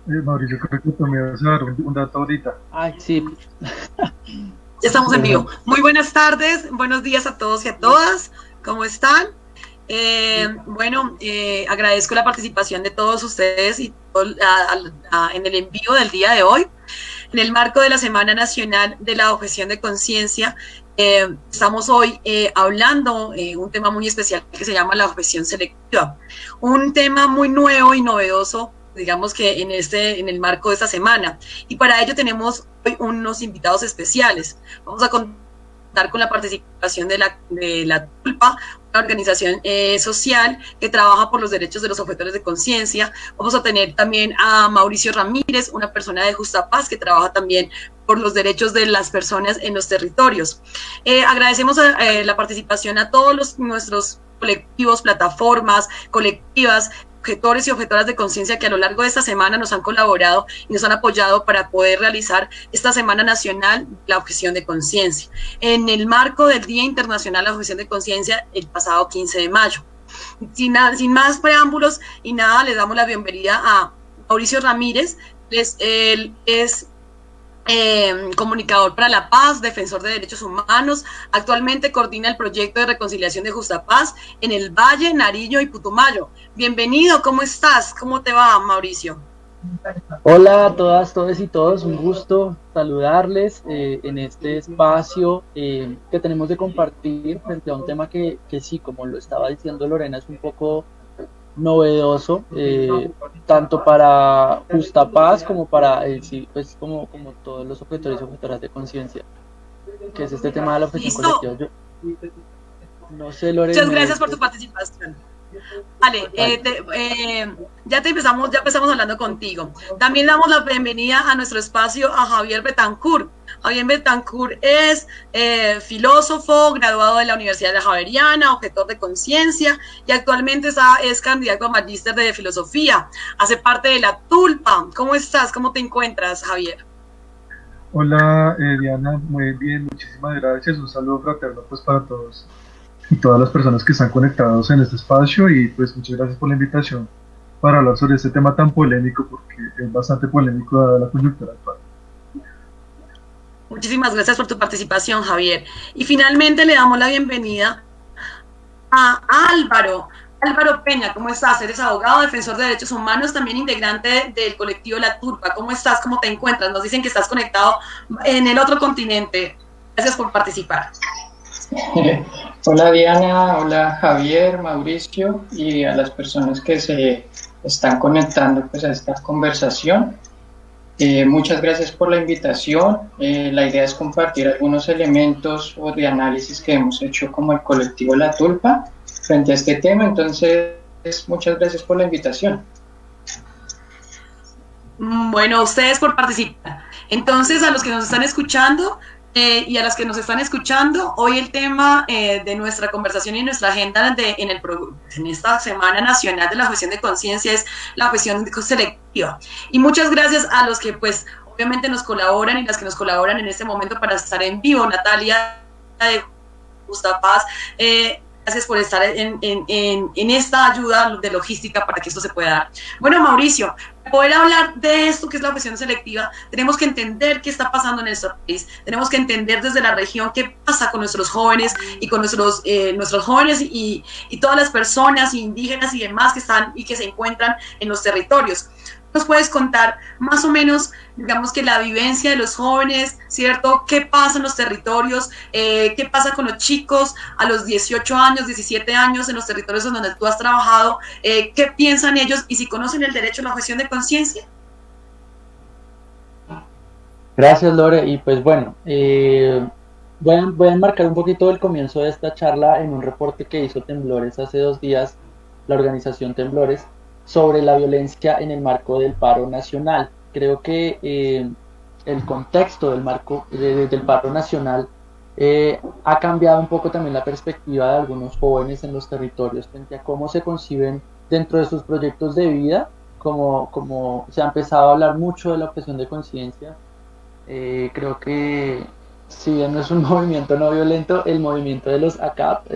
Mauricio, creo que tú me vas a dar un dato ahorita. Ay, sí, Ya estamos en vivo. Bueno, Muy buenas tardes, buenos días a todos y a todas. ¿Cómo están? Agradezco la participación de todos ustedes y en el envío del día de hoy. En el marco de la Semana Nacional de la Objeción de Conciencia, estamos hoy hablando un tema muy especial que se llama la objeción selectiva. Un tema muy nuevo y novedoso, digamos que en el marco de esta semana. Y para ello tenemos hoy unos invitados especiales. Vamos a contar con la participación de la Tulpa, una organización social que trabaja por los derechos de los objetores de conciencia. Vamos a tener también a Mauricio Ramírez, una persona de Justa Paz que trabaja también por los derechos de las personas en los territorios. Agradecemos la participación a todos nuestros colectivos, plataformas, colectivas, objetores y objetoras de conciencia que a lo largo de esta semana nos han colaborado y nos han apoyado para poder realizar esta Semana Nacional de la Objeción de Conciencia, en el marco del Día Internacional de la Objeción de Conciencia el pasado 15 de mayo. Sin más preámbulos y nada, les damos la bienvenida a Mauricio Ramírez. Él es comunicador para la paz, defensor de derechos humanos. Actualmente coordina el proyecto de reconciliación de Justa Paz en el Valle, Nariño y Putumayo. Bienvenido, ¿cómo estás? ¿Cómo te va, Mauricio? hola a todas, todos y todos, un gusto saludarles en este espacio que tenemos de compartir frente a un tema que sí, como lo estaba diciendo Lorena, es un poco novedoso, tanto para Justa Paz como para, sí, pues como todos los objetores y objetoras de conciencia, que es este tema de la objeción Listo. colectiva. Yo no sé, Lore, Muchas gracias por tu participación. Vale, vale. ya empezamos hablando contigo. También damos la bienvenida a nuestro espacio a Javier Betancourt. Javier Betancourt es filósofo, graduado de la Universidad de la Javeriana, objetor de conciencia y actualmente es candidato a magíster de filosofía. Hace parte de la Tulpa. ¿Cómo estás? ¿Cómo te encuentras, Javier? hola Diana, muy bien, muchísimas gracias. Un saludo fraterno pues para todos y todas las personas que están conectados en este espacio y pues muchas gracias por la invitación para hablar sobre este tema tan polémico porque es bastante polémico dada la coyuntura actual. Muchísimas gracias por tu participación, Javier. Y finalmente le damos la bienvenida a Álvaro. Álvaro Peña, ¿cómo estás? Eres abogado, defensor de derechos humanos, también integrante del colectivo La Turba. ¿Cómo estás? ¿Cómo te encuentras? Nos dicen que estás conectado en el otro continente. Gracias por participar. Hola Diana, hola Javier, Mauricio y a las personas que se están conectando pues, a esta conversación. Muchas gracias por la invitación. La idea es compartir algunos elementos o de análisis que hemos hecho como el colectivo La Tulpa frente a este tema. Entonces, muchas gracias por la invitación. Bueno, a ustedes por participar. Entonces, a los que nos están escuchando y a las que nos están escuchando, hoy el tema de nuestra conversación y nuestra agenda en esta Semana Nacional de la Objeción de Conciencia es la objeción selectiva. Y muchas gracias a los que, pues, obviamente nos colaboran y las que nos colaboran en este momento para estar en vivo. Natalia de Justa Paz, gracias por estar en esta ayuda de logística para que esto se pueda dar. Bueno, Mauricio, para poder hablar de esto que es la objeción selectiva, tenemos que entender qué está pasando en nuestro país, tenemos que entender desde la región qué pasa con nuestros jóvenes y con nuestros jóvenes y todas las personas indígenas y demás que están y que se encuentran en los territorios. ¿Nos puedes contar más o menos, digamos que la vivencia de los jóvenes, ¿cierto? ¿Qué pasa en los territorios? ¿Qué pasa con los chicos a los 18 años, 17 años en los territorios en donde tú has trabajado? ¿Qué piensan ellos y si conocen el derecho a la objeción de conciencia? Gracias, Lore. Y pues bueno, voy a enmarcar un poquito el comienzo de esta charla en un reporte que hizo Temblores hace 2 días, la organización Temblores, sobre la violencia en el marco del paro nacional. Creo que el contexto del marco del paro nacional ha cambiado un poco también la perspectiva de algunos jóvenes en los territorios frente a cómo se conciben dentro de sus proyectos de vida, como se ha empezado a hablar mucho de la objeción de conciencia. Creo que si bien no es un movimiento no violento, el movimiento de los ACAP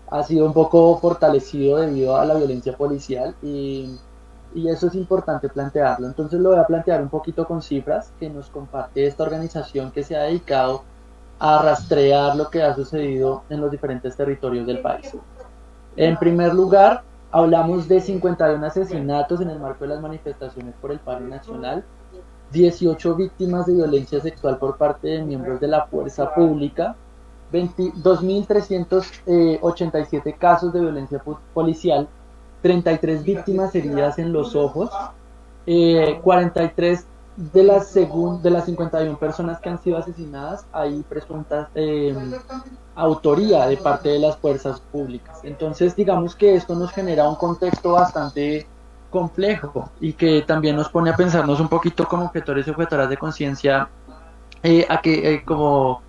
ha sido un poco fortalecido debido a la violencia policial y y eso es importante plantearlo. Entonces lo voy a plantear un poquito con cifras que nos comparte esta organización que se ha dedicado a rastrear lo que ha sucedido en los diferentes territorios del país. En primer lugar, hablamos de 51 asesinatos en el marco de las manifestaciones por el paro nacional, 18 víctimas de violencia sexual por parte de miembros de la fuerza pública, 2.387 casos de violencia policial, 33 víctimas heridas en los ojos, 43 de las 51 personas que han sido asesinadas hay presuntas autoría de parte de las fuerzas públicas. Entonces digamos que esto nos genera un contexto bastante complejo y que también nos pone a pensarnos un poquito como objetores y objetoras de conciencia como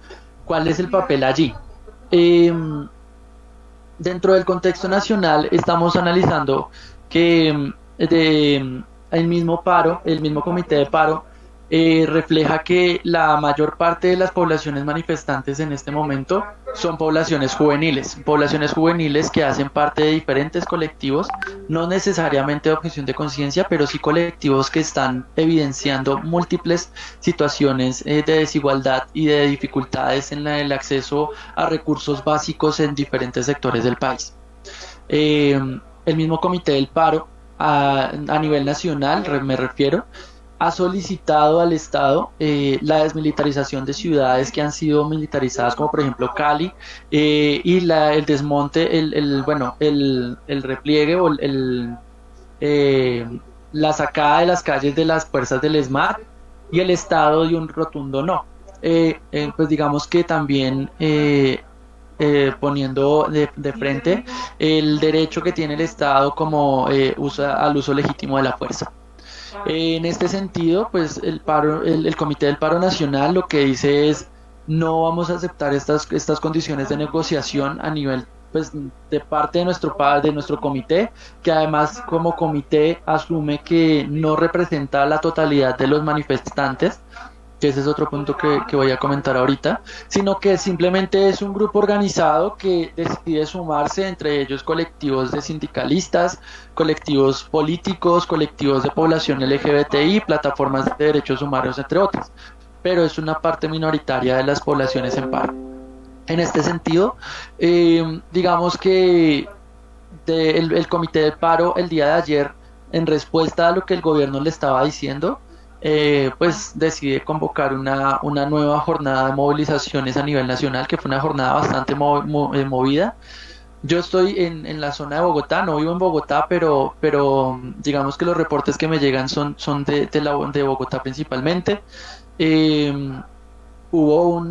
cuál es el papel allí. Dentro del contexto nacional estamos analizando que el mismo comité de paro refleja que la mayor parte de las poblaciones manifestantes en este momento son poblaciones juveniles que hacen parte de diferentes colectivos, no necesariamente de objeción de conciencia, pero sí colectivos que están evidenciando múltiples situaciones de desigualdad y de dificultades en el acceso a recursos básicos en diferentes sectores del país. El mismo comité del paro a nivel nacional, me refiero, ha solicitado al Estado la desmilitarización de ciudades que han sido militarizadas, como por ejemplo Cali, y el desmonte, el repliegue o la sacada de las calles de las fuerzas del ESMAD, y el Estado dio un rotundo no. Pues digamos que también poniendo de frente el derecho que tiene el Estado como al uso legítimo de la fuerza. En este sentido, pues el Comité del Paro Nacional lo que dice es: no vamos a aceptar estas condiciones de negociación a nivel, pues, de parte de nuestro comité, que además como comité asume que no representa la totalidad de los manifestantes, que ese es otro punto que voy a comentar ahorita, sino que simplemente es un grupo organizado que decide sumarse, entre ellos colectivos de sindicalistas, colectivos políticos, colectivos de población LGBTI, plataformas de derechos humanos, entre otras, pero es una parte minoritaria de las poblaciones en paro. En este sentido, digamos que el Comité de Paro el día de ayer, en respuesta a lo que el gobierno le estaba diciendo, pues decide convocar una nueva jornada de movilizaciones a nivel nacional, que fue una jornada bastante movida. Yo estoy en la zona de Bogotá, no vivo en Bogotá, pero digamos que los reportes que me llegan son de Bogotá principalmente. Hubo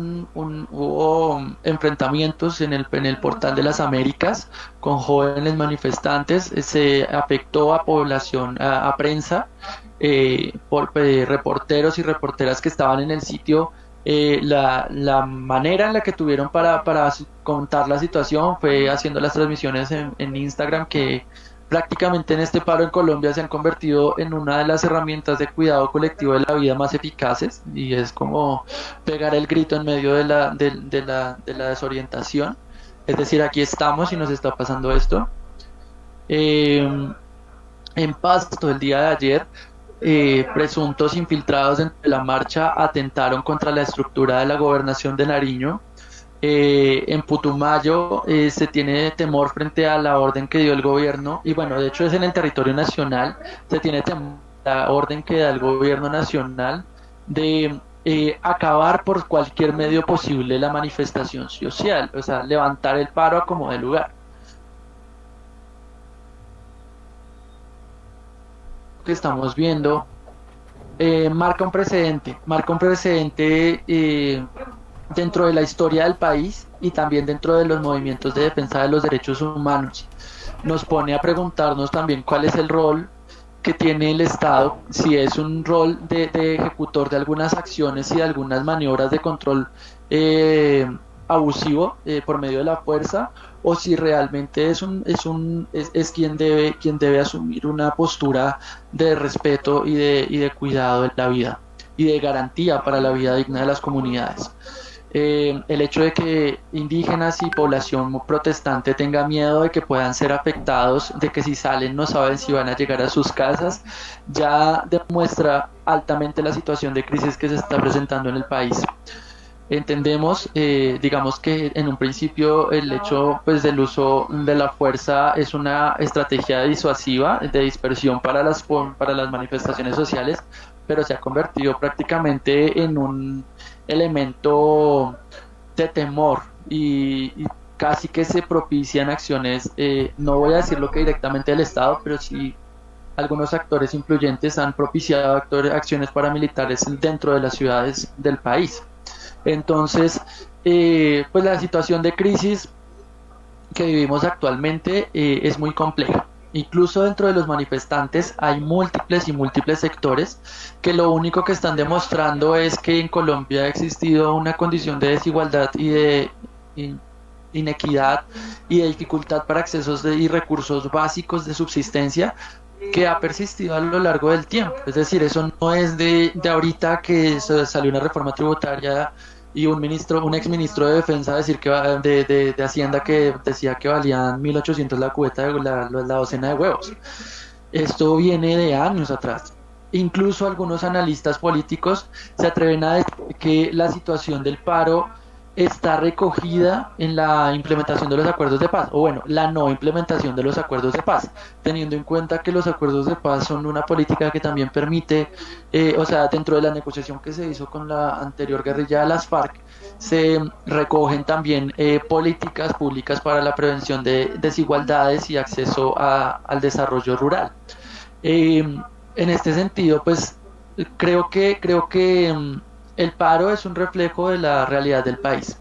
enfrentamientos en el Portal de las Américas con jóvenes manifestantes, se afectó a población, a prensa, por reporteros y reporteras que estaban en el sitio. La manera en la que tuvieron para contar la situación fue haciendo las transmisiones en Instagram, que prácticamente en este paro en Colombia se han convertido en una de las herramientas de cuidado colectivo de la vida más eficaces, y es como pegar el grito en medio de la desorientación. Es decir, aquí estamos y nos está pasando esto. En Pasto, el día de ayer, presuntos infiltrados dentro de la marcha atentaron contra la estructura de la gobernación de Nariño. En Putumayo se tiene temor frente a la orden que dio el gobierno, y bueno, de hecho es en el territorio nacional, se tiene temor a la orden que da el gobierno nacional de acabar por cualquier medio posible la manifestación social, o sea, levantar el paro a como de lugar. Que estamos viendo marca un precedente dentro de la historia del país y también dentro de los movimientos de defensa de los derechos humanos. Nos pone a preguntarnos también cuál es el rol que tiene el Estado, si es un rol de ejecutor de algunas acciones y de algunas maniobras de control abusivo por medio de la fuerza, o si realmente es quien debe asumir una postura de respeto y de cuidado de la vida y de garantía para la vida digna de las comunidades. el hecho de que indígenas y población protestante tengan miedo de que puedan ser afectados, de que si salen no saben si van a llegar a sus casas, ya demuestra altamente la situación de crisis que se está presentando en el país. Entendemos, digamos que en un principio el hecho pues del uso de la fuerza es una estrategia disuasiva de dispersión para las manifestaciones sociales, pero se ha convertido prácticamente en un elemento de temor y casi que se propician acciones, no voy a decir lo que directamente del Estado, pero sí algunos actores influyentes han propiciado acciones paramilitares dentro de las ciudades del país. Entonces, pues la situación de crisis que vivimos actualmente es muy compleja. Incluso dentro de los manifestantes hay múltiples sectores que lo único que están demostrando es que en Colombia ha existido una condición de desigualdad y de inequidad y de dificultad para accesos y recursos básicos de subsistencia que ha persistido a lo largo del tiempo. Es decir, eso no es de ahorita que salió una reforma tributaria y un exministro de defensa decir que de Hacienda que decía que valían 1.800 la cubeta de la docena de huevos. Esto viene de años atrás. Incluso algunos analistas políticos se atreven a decir que la situación del paro está recogida en la implementación de los acuerdos de paz, o bueno, la no implementación de los acuerdos de paz, teniendo en cuenta que los acuerdos de paz son una política que también permite, o sea, dentro de la negociación que se hizo con la anterior guerrilla de las FARC, se recogen también políticas públicas para la prevención de desigualdades y acceso al desarrollo rural. En este sentido, pues creo que el paro es un reflejo de la realidad del país.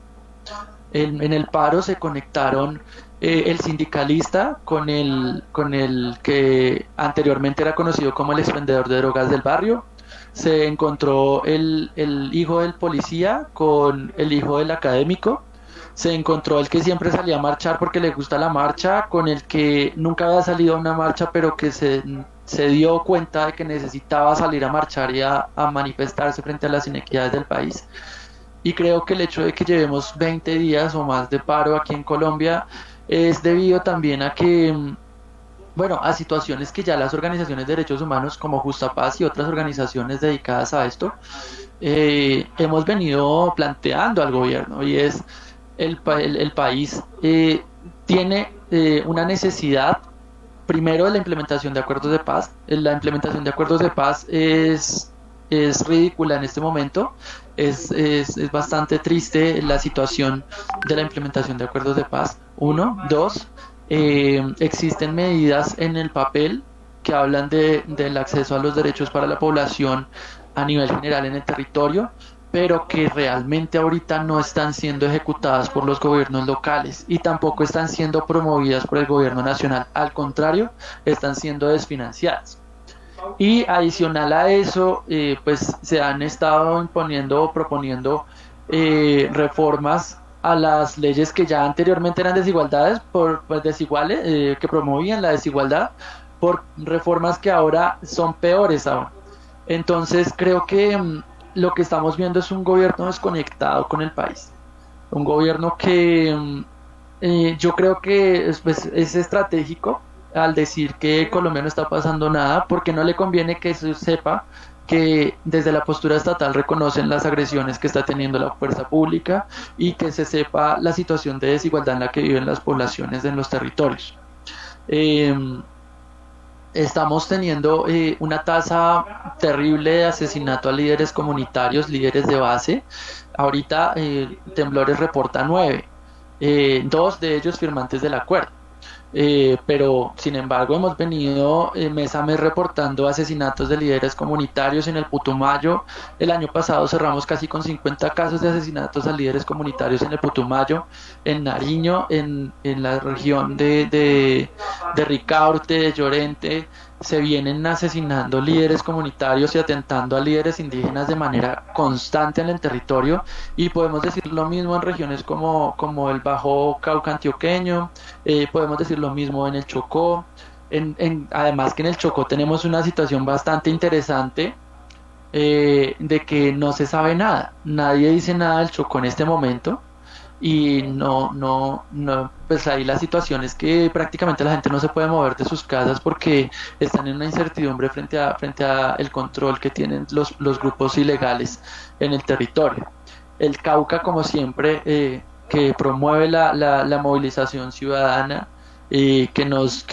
En el paro se conectaron el sindicalista con el que anteriormente era conocido como el expendedor de drogas del barrio. Se encontró el hijo del policía con el hijo del académico. Se encontró el que siempre salía a marchar porque le gusta la marcha, con el que nunca había salido a una marcha, pero que se dio cuenta de que necesitaba salir a marchar y a manifestarse frente a las inequidades del país. Y creo que el hecho de que llevemos 20 días o más de paro aquí en Colombia es debido también a que, bueno, a situaciones que ya las organizaciones de derechos humanos como Justa Paz y otras organizaciones dedicadas a esto hemos venido planteando al gobierno, y es el país tiene una necesidad primero de la implementación de acuerdos de paz. La implementación de acuerdos de paz es ridícula en este momento. Es bastante triste la situación de la implementación de acuerdos de paz. Uno, dos, existen medidas en el papel que hablan del acceso a los derechos para la población a nivel general en el territorio, pero que realmente ahorita no están siendo ejecutadas por los gobiernos locales y tampoco están siendo promovidas por el gobierno nacional. Al contrario, están siendo desfinanciadas. Y adicional a eso, pues se han estado imponiendo o proponiendo reformas a las leyes que ya anteriormente eran desiguales, que promovían la desigualdad, por reformas que ahora son peores aún. Entonces creo que lo que estamos viendo es un gobierno desconectado con el país, un gobierno que yo creo que es estratégico al decir que Colombia no está pasando nada, porque no le conviene que se sepa que desde la postura estatal reconocen las agresiones que está teniendo la fuerza pública y que se sepa la situación de desigualdad en la que viven las poblaciones en los territorios. Estamos teniendo una tasa terrible de asesinato a líderes comunitarios, líderes de base. Ahorita Temblores reporta 9, 2 de ellos firmantes del acuerdo. Pero sin embargo hemos venido mes a mes reportando asesinatos de líderes comunitarios en el Putumayo. El año pasado cerramos casi con 50 casos de asesinatos a líderes comunitarios en el Putumayo, en Nariño, en la región de Ricaurte, de Llorente. Se vienen asesinando líderes comunitarios y atentando a líderes indígenas de manera constante en el territorio, y podemos decir lo mismo en regiones como el Bajo Cauca antioqueño, podemos decir lo mismo en el Chocó, además que en el Chocó tenemos una situación bastante interesante de que no se sabe nada, nadie dice nada del Chocó en este momento. Y no, pues ahí la situación es que prácticamente la gente no se puede mover de sus casas porque están en una incertidumbre frente a el control que tienen los grupos ilegales en el territorio. El Cauca, como siempre, que promueve la movilización ciudadana, que nos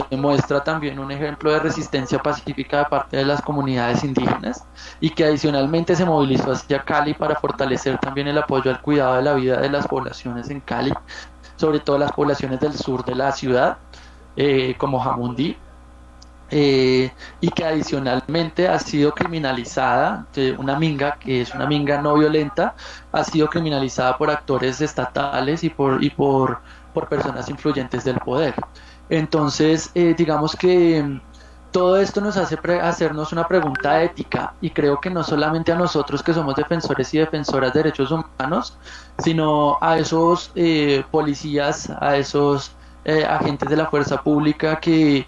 demuestra también un ejemplo de resistencia pacífica de parte de las comunidades indígenas y que adicionalmente se movilizó hacia Cali para fortalecer también el apoyo al cuidado de la vida de las poblaciones en Cali, sobre todo las poblaciones del sur de la ciudad, como Jamundí, y que adicionalmente ha sido criminalizada, una minga que es una minga no violenta, ha sido criminalizada por actores estatales por personas influyentes del poder. Entonces, digamos que todo esto nos hace hacernos una pregunta ética y creo que no solamente a nosotros que somos defensores y defensoras de derechos humanos, sino a esos policías, a esos agentes de la fuerza pública que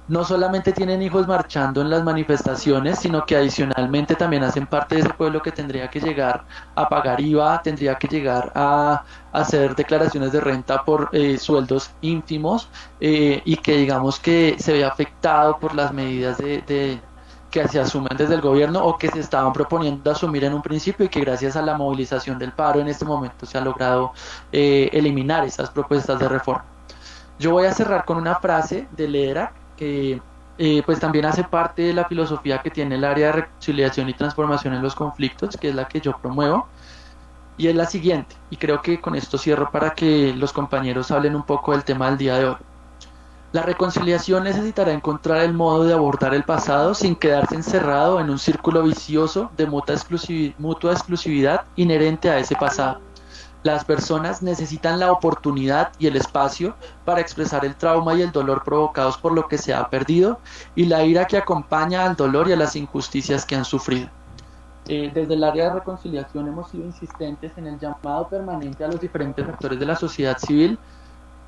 no solamente tienen hijos marchando en las manifestaciones, sino que adicionalmente también hacen parte de ese pueblo que tendría que llegar a pagar IVA, tendría que llegar a hacer declaraciones de renta por sueldos ínfimos y que digamos que se ve afectado por las medidas que se asumen desde el gobierno o que se estaban proponiendo asumir en un principio y que gracias a la movilización del paro en este momento se ha logrado eliminar esas propuestas de reforma. Yo voy a cerrar con una frase de Lederach que pues también hace parte de la filosofía que tiene el área de reconciliación y transformación en los conflictos, que es la que yo promuevo, y es la siguiente, y creo que con esto cierro para que los compañeros hablen un poco del tema del día de hoy. La reconciliación necesitará encontrar el modo de abordar el pasado sin quedarse encerrado en un círculo vicioso de mutua exclusividad inherente a ese pasado. Las personas necesitan la oportunidad y el espacio para expresar el trauma y el dolor provocados por lo que se ha perdido y la ira que acompaña al dolor y a las injusticias que han sufrido. Desde el área de reconciliación hemos sido insistentes en el llamado permanente a los diferentes actores de la sociedad civil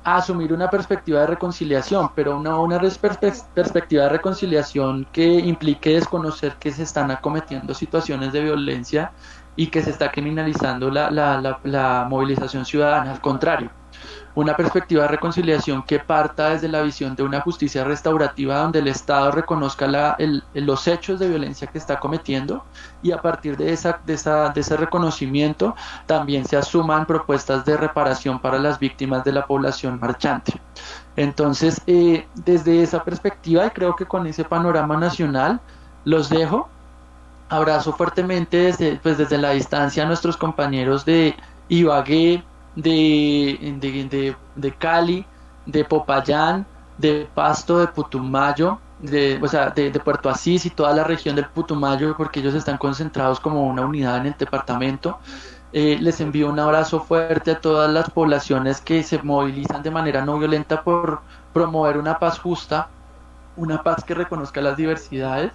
a asumir una perspectiva de reconciliación, pero no una perspectiva de reconciliación que implique desconocer que se están acometiendo situaciones de violencia y que se está criminalizando la movilización ciudadana. Al contrario, una perspectiva de reconciliación que parta desde la visión de una justicia restaurativa donde el Estado reconozca los hechos de violencia que está cometiendo y a partir de ese reconocimiento también se asuman propuestas de reparación para las víctimas de la población marchante. Entonces, desde esa perspectiva y creo que con ese panorama nacional los dejo. Abrazo fuertemente desde la distancia a nuestros compañeros de Ibagué, de Cali, de Popayán, de Pasto, de Putumayo, de Puerto Asís y toda la región del Putumayo, porque ellos están concentrados como una unidad en el departamento. Les envío un abrazo fuerte a todas las poblaciones que se movilizan de manera no violenta por promover una paz justa, una paz que reconozca las diversidades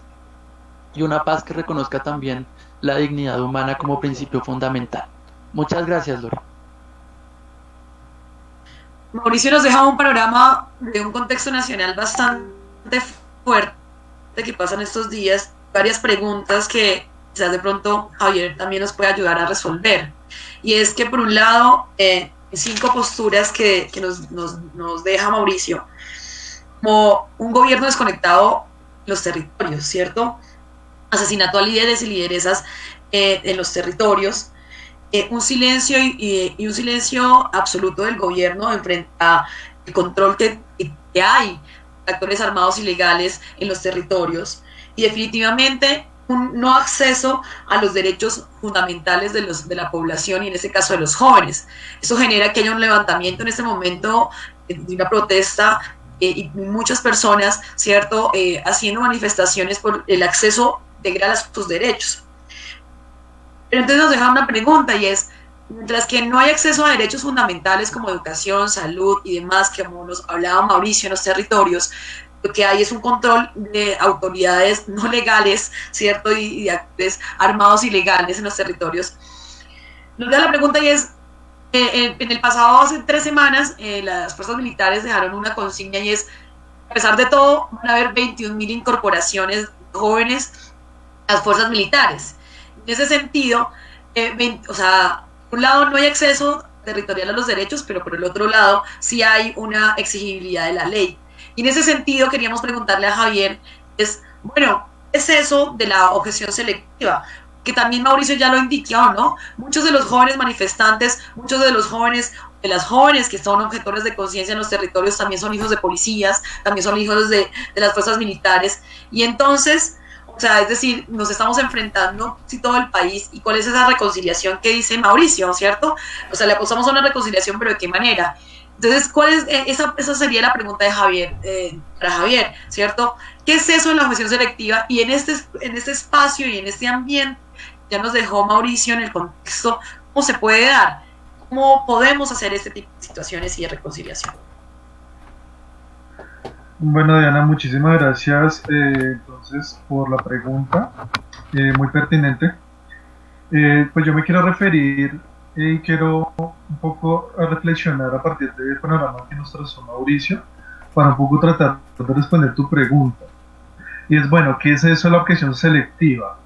y una paz que reconozca también la dignidad humana como principio fundamental. Muchas gracias, Lore. Mauricio nos deja un panorama de un contexto nacional bastante fuerte que pasan estos días, varias preguntas que quizás de pronto Javier también nos puede ayudar a resolver. Y es que por un lado, 5 posturas que nos deja Mauricio, como un gobierno desconectado de los territorios, ¿cierto? Asesinato a líderes y lideresas en los territorios, un silencio y un silencio absoluto del gobierno frente al control que hay de actores armados ilegales en los territorios y definitivamente un no acceso a los derechos fundamentales de la población y en este caso de los jóvenes. Eso genera que haya un levantamiento en este momento de una protesta y muchas personas, ¿cierto?, haciendo manifestaciones por el acceso integral a sus derechos. Pero entonces nos deja una pregunta y es, mientras que no hay acceso a derechos fundamentales como educación, salud y demás, que como nos hablaba Mauricio en los territorios, lo que hay es un control de autoridades no legales, ¿cierto? Y de actores armados ilegales en los territorios. Nos da la pregunta y es, en el pasado, hace 3 semanas, las fuerzas militares dejaron una consigna y es, a pesar de todo, van a haber 21.000 incorporaciones jóvenes las fuerzas militares. En ese sentido, o sea, por un lado no hay acceso territorial a los derechos, pero por el otro lado sí hay una exigibilidad de la ley. Y en ese sentido queríamos preguntarle a Javier, bueno, ¿qué es eso de la objeción selectiva? Que también Mauricio ya lo indicó, ¿no? Muchos de los jóvenes manifestantes, muchos de los jóvenes, de las jóvenes que son objetores de conciencia en los territorios también son hijos de policías, también son hijos de las fuerzas militares. Y entonces, o sea, es decir, nos estamos enfrentando, si todo el país, y cuál es esa reconciliación que dice Mauricio, ¿cierto? O sea, le apostamos a una reconciliación, pero ¿de qué manera? Entonces, ¿cuál es esa sería la pregunta de Javier, para Javier, ¿cierto? ¿Qué es eso de la objeción selectiva? Y en este espacio y en este ambiente, ya nos dejó Mauricio en el contexto, ¿cómo se puede dar? ¿Cómo podemos hacer este tipo de situaciones y de reconciliación? Bueno, Diana, muchísimas gracias entonces por la pregunta, muy pertinente. Pues yo me quiero referir y quiero un poco a reflexionar a partir del panorama que nos trazó Mauricio para un poco tratar de responder tu pregunta. Y es, bueno, ¿qué es eso de la objeción selectiva?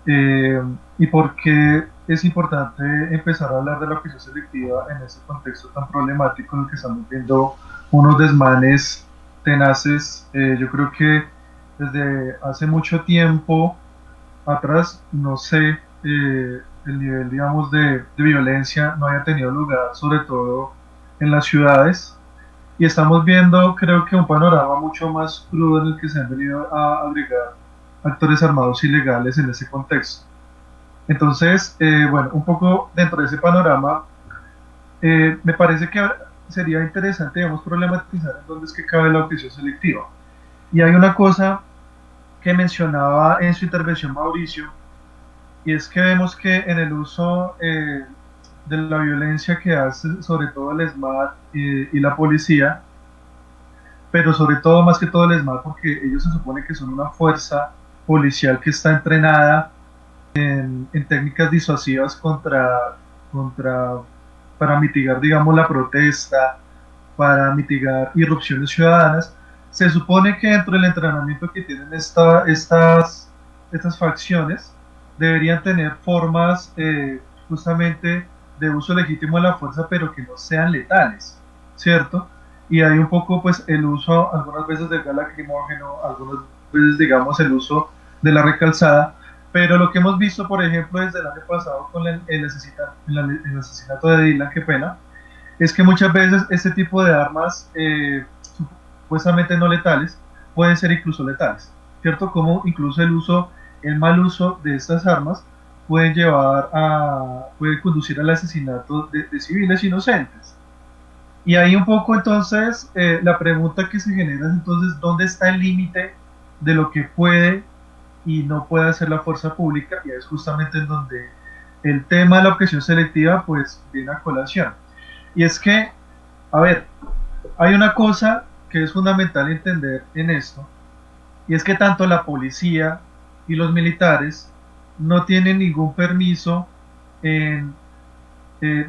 ¿Y por qué es importante empezar a hablar de la objeción selectiva en ese contexto tan problemático en el que estamos viendo unos desmanes tenaces? Yo creo que desde hace mucho tiempo atrás, no sé, el nivel, digamos, de violencia no haya tenido lugar, sobre todo en las ciudades, y estamos viendo, creo que un panorama mucho más crudo en el que se han venido a agregar actores armados ilegales en ese contexto. Entonces, bueno, un poco dentro de ese panorama, me parece que sería interesante, digamos, problematizar en dónde es que cabe la objeción selectiva. Y hay una cosa que mencionaba en su intervención Mauricio, y es que vemos que en el uso de la violencia que hace sobre todo el ESMAD y la policía, pero sobre todo, más que todo el ESMAD, porque ellos se supone que son una fuerza policial que está entrenada en técnicas disuasivas para mitigar, digamos, la protesta, para mitigar irrupciones ciudadanas. Se supone que dentro del entrenamiento que tienen estas facciones deberían tener formas justamente de uso legítimo de la fuerza, pero que no sean letales, ¿cierto? Y hay un poco, pues, el uso algunas veces del gas lacrimógeno, algunas veces, digamos, el uso de la recalzada, pero lo que hemos visto, por ejemplo, desde el año pasado con el asesinato de Dylan, qué pena, es que muchas veces este tipo de armas supuestamente no letales pueden ser incluso letales, ¿cierto? Como incluso el mal uso de estas armas puede conducir al asesinato de civiles inocentes. Y ahí un poco entonces la pregunta que se genera es entonces ¿dónde está el límite de lo que puede y no puede hacer la fuerza pública? Y es justamente en donde el tema de la objeción selectiva pues viene a colación. Y es que, a ver, hay una cosa que es fundamental entender en esto, y es que tanto la policía y los militares no tienen ningún permiso en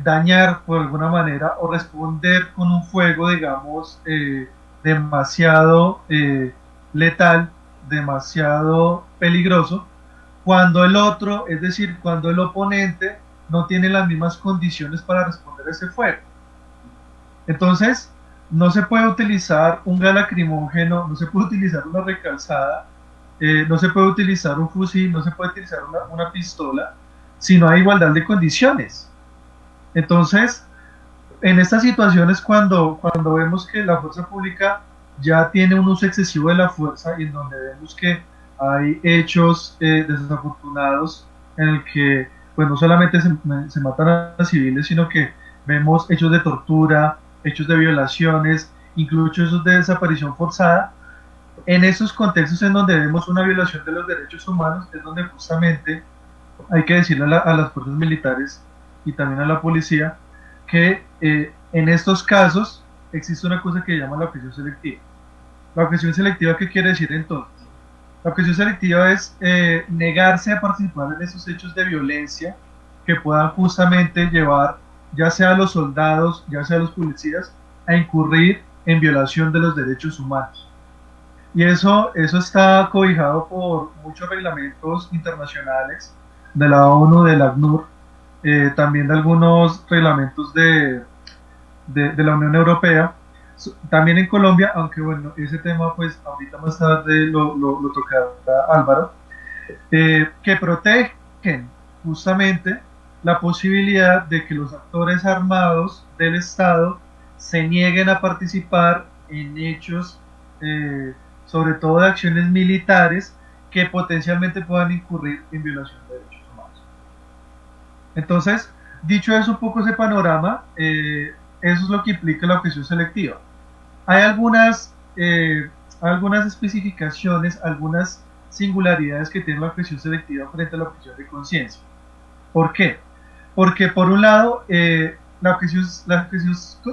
dañar por alguna manera o responder con un fuego, digamos, demasiado letal, demasiado peligroso, cuando el otro, es decir, cuando el oponente no tiene las mismas condiciones para responder a ese fuego. Entonces, no se puede utilizar un gas lacrimógeno, no se puede utilizar una recalzada, no se puede utilizar un fusil, no se puede utilizar una pistola, si no hay igualdad de condiciones. Entonces, en estas situaciones, cuando vemos que la fuerza pública ya tiene un uso excesivo de la fuerza y en donde vemos que hay hechos desafortunados en el que pues no solamente se matan a civiles, sino que vemos hechos de tortura, hechos de violaciones, incluso hechos de desaparición forzada. En esos contextos en donde vemos una violación de los derechos humanos es donde justamente hay que decirle a las fuerzas militares y también a la policía que en estos casos existe una cosa que se llama la objeción selectiva. La objeción selectiva, ¿qué quiere decir entonces? La objeción selectiva es negarse a participar en esos hechos de violencia que puedan justamente llevar ya sea a los soldados, ya sea a los policías, a incurrir en violación de los derechos humanos. Y eso está cobijado por muchos reglamentos internacionales de la ONU, del ACNUR, también de algunos reglamentos de la Unión Europea, también en Colombia, aunque bueno, ese tema pues ahorita más tarde lo tocará Álvaro, que protegen justamente la posibilidad de que los actores armados del Estado se nieguen a participar en hechos, sobre todo de acciones militares, que potencialmente puedan incurrir en violación de derechos humanos. Entonces, dicho eso, un poco ese panorama, eso es lo que implica la objeción selectiva. Hay algunas especificaciones, algunas singularidades que tiene la objeción selectiva frente a la objeción de conciencia. ¿Por qué? Porque por un lado, la objeción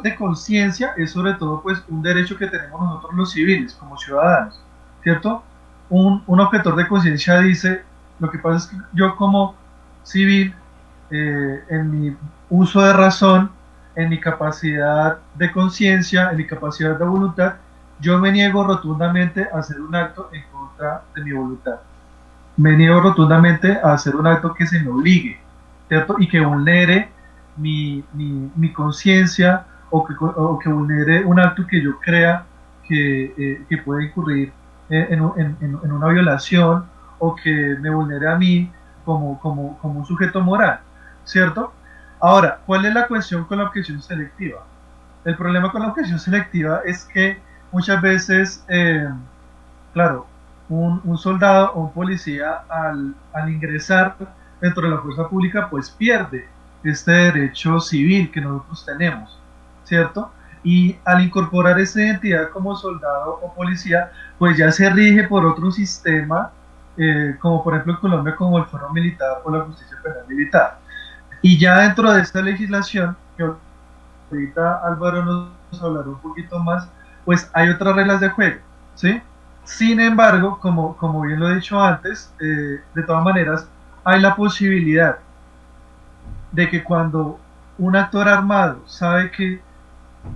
de conciencia es sobre todo pues un derecho que tenemos nosotros los civiles como ciudadanos, ¿cierto? Un objetor de conciencia dice, lo que pasa es que yo como civil, en mi uso de razón, en mi capacidad de conciencia, en mi capacidad de voluntad, yo me niego rotundamente a hacer un acto en contra de mi voluntad. Me niego rotundamente a hacer un acto que se me obligue, ¿cierto? Y que vulnere mi conciencia o que vulnere un acto que yo crea que puede incurrir en una violación o que me vulnere a mí como un sujeto moral, ¿cierto? Ahora, ¿cuál es la cuestión con la objeción selectiva? El problema con la objeción selectiva es que muchas veces, claro, un soldado o un policía al ingresar dentro de la fuerza pública, pues pierde este derecho civil que nosotros tenemos, ¿cierto? Y al incorporar esa identidad como soldado o policía, pues ya se rige por otro sistema, como por ejemplo en Colombia, como el fuero militar o la justicia penal militar. Y ya dentro de esta legislación, que ahorita Álvaro nos hablará un poquito más, pues hay otras reglas de juego, ¿sí? Sin embargo, como bien lo he dicho antes, de todas maneras, hay la posibilidad de que cuando un actor armado sabe que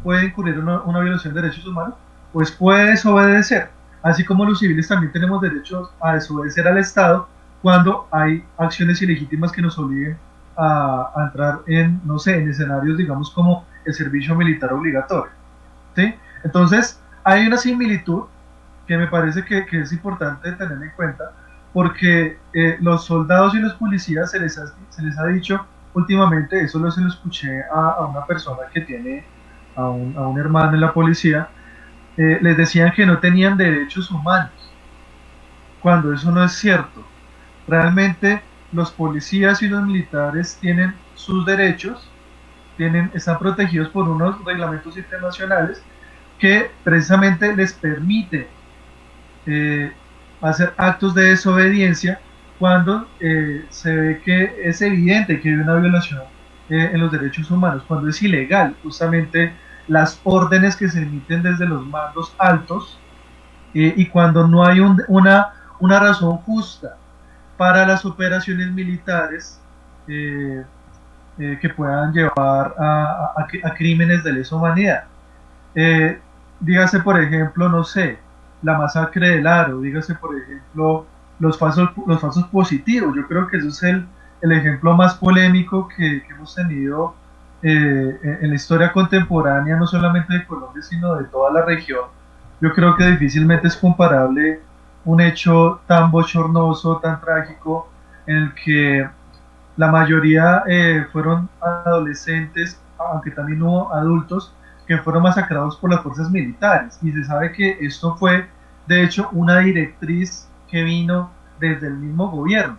puede incurrir en una violación de derechos humanos, pues puede desobedecer. Así como los civiles también tenemos derechos a desobedecer al Estado cuando hay acciones ilegítimas que nos obliguen a entrar en, no sé, en escenarios, digamos, como el servicio militar obligatorio, ¿sí? Entonces, hay una similitud que me parece que es importante tener en cuenta, porque los soldados y los policías se les ha dicho últimamente, eso se lo escuché a una persona que tiene a un hermano en la policía, les decían que no tenían derechos humanos, cuando eso no es cierto. Realmente los policías y los militares tienen sus derechos, están protegidos por unos reglamentos internacionales que precisamente les permiten hacer actos de desobediencia cuando se ve que es evidente que hay una violación en los derechos humanos, cuando es ilegal justamente las órdenes que se emiten desde los mandos altos, y cuando no hay una razón justa para las operaciones militares que puedan llevar a crímenes de lesa humanidad. Eh, Dígase, por ejemplo, no sé, la masacre del Aro, dígase, por ejemplo, los falsos positivos. Yo creo que eso es el ejemplo más polémico que hemos tenido en la historia contemporánea, no solamente de Colombia, sino de toda la región. Yo creo que difícilmente es comparable un hecho tan bochornoso, tan trágico, en el que la mayoría fueron adolescentes, aunque también hubo adultos que fueron masacrados por las fuerzas militares. Y se sabe que esto fue, de hecho, una directriz que vino desde el mismo gobierno.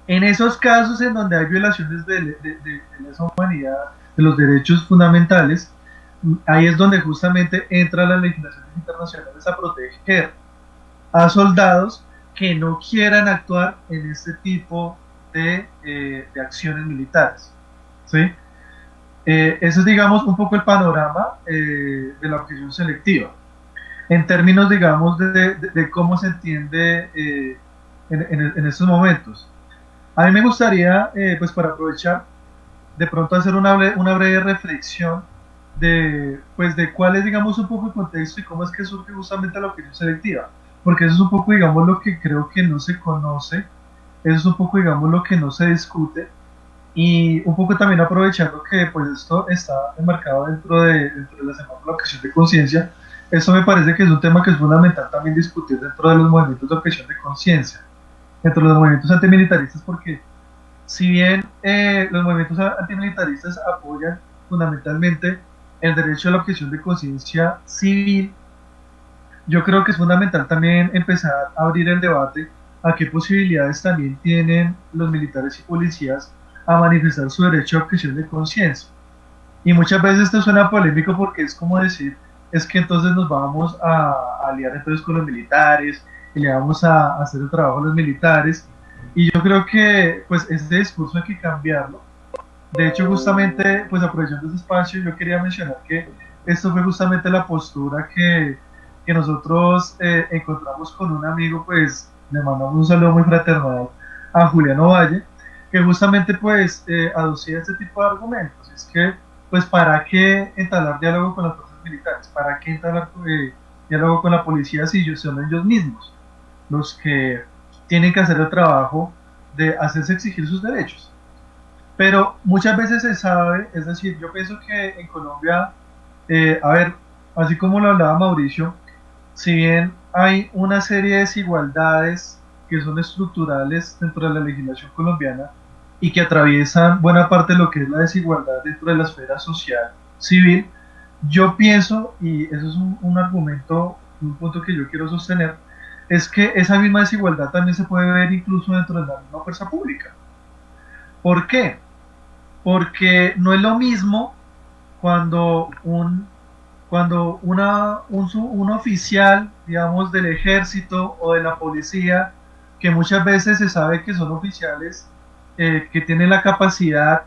En esos casos en donde hay violaciones de lesa humanidad, de los derechos fundamentales, ahí es donde justamente entran las legislaciones internacionales a proteger a soldados que no quieran actuar en este tipo de acciones militares, ¿sí? Ese es, digamos, un poco el panorama de la objeción selectiva, en términos, digamos, de cómo se entiende en estos momentos. A mí me gustaría, pues para aprovechar, de pronto hacer una breve reflexión pues de cuál es, digamos, un poco el contexto y cómo es que surge justamente la objeción selectiva, porque eso es un poco, digamos, lo que creo que no se conoce, eso es un poco, digamos, lo que no se discute, y un poco también aprovechando que pues esto está enmarcado dentro de la Semana de la Objeción de Conciencia. Eso me parece que es un tema que es fundamental también discutir dentro de los movimientos de objeción de conciencia, dentro de los movimientos antimilitaristas, porque si bien los movimientos antimilitaristas apoyan fundamentalmente el derecho a la objeción de conciencia civil, yo creo que es fundamental también empezar a abrir el debate a qué posibilidades también tienen los militares y policías a manifestar su derecho a objeción de conciencia. Y muchas veces esto suena polémico porque es como decir, es que entonces nos vamos a aliar entonces con los militares y le vamos a hacer el trabajo a los militares. Y yo creo que pues este discurso hay que cambiarlo. De hecho, justamente, pues aprovechando este espacio, yo quería mencionar que esto fue justamente la postura que nosotros encontramos con un amigo, pues le mandamos un saludo muy fraternal a Juliano Valle, que justamente pues aducía este tipo de argumentos. Es que, pues, ¿para qué entablar diálogo con las fuerzas militares? ¿Para qué entablar diálogo con la policía si ellos son ellos mismos los que tienen que hacer el trabajo de hacerse exigir sus derechos? Pero muchas veces se sabe, es decir, yo pienso que en Colombia, a ver, así como lo hablaba Mauricio, si bien hay una serie de desigualdades que son estructurales dentro de la legislación colombiana y que atraviesan buena parte de lo que es la desigualdad dentro de la esfera social civil, yo pienso, y eso es un argumento, un punto que yo quiero sostener, es que esa misma desigualdad también se puede ver incluso dentro de la misma fuerza pública. ¿Por qué? Porque no es lo mismo cuando un oficial, digamos, del ejército o de la policía, que muchas veces se sabe que son oficiales que tienen la capacidad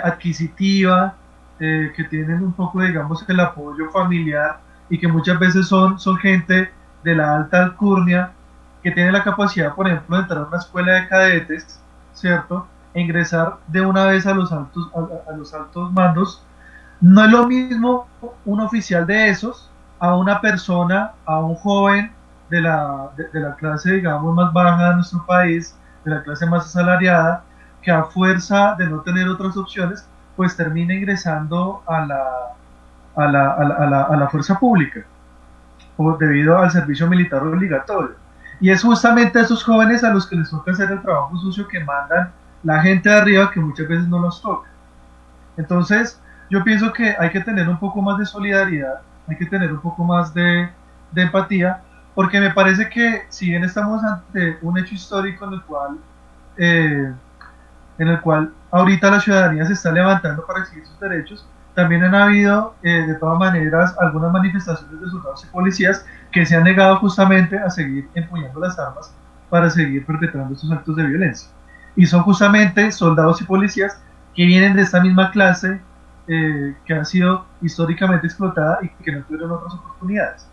adquisitiva, que tienen un poco, digamos, el apoyo familiar y que muchas veces son gente de la alta alcurnia, que tiene la capacidad, por ejemplo, de entrar a una escuela de cadetes, ¿cierto? E ingresar de una vez a los altos mandos. No es lo mismo un oficial de esos a una persona, a un joven de la clase, digamos, más baja de nuestro país, de la clase más asalariada, que a fuerza de no tener otras opciones, pues termina ingresando a la fuerza pública, debido al servicio militar obligatorio. Y es justamente a esos jóvenes a los que les toca hacer el trabajo sucio que mandan la gente de arriba, que muchas veces no los toca. Entonces, yo pienso que hay que tener un poco más de solidaridad, hay que tener un poco más de empatía, porque me parece que si bien estamos ante un hecho histórico eh, en el cual ahorita la ciudadanía se está levantando para exigir sus derechos, también han habido de todas maneras algunas manifestaciones de soldados y policías que se han negado justamente a seguir empuñando las armas para seguir perpetrando estos actos de violencia. Y son justamente soldados y policías que vienen de esta misma clase que ha sido históricamente explotada y que no tuvieron otras oportunidades.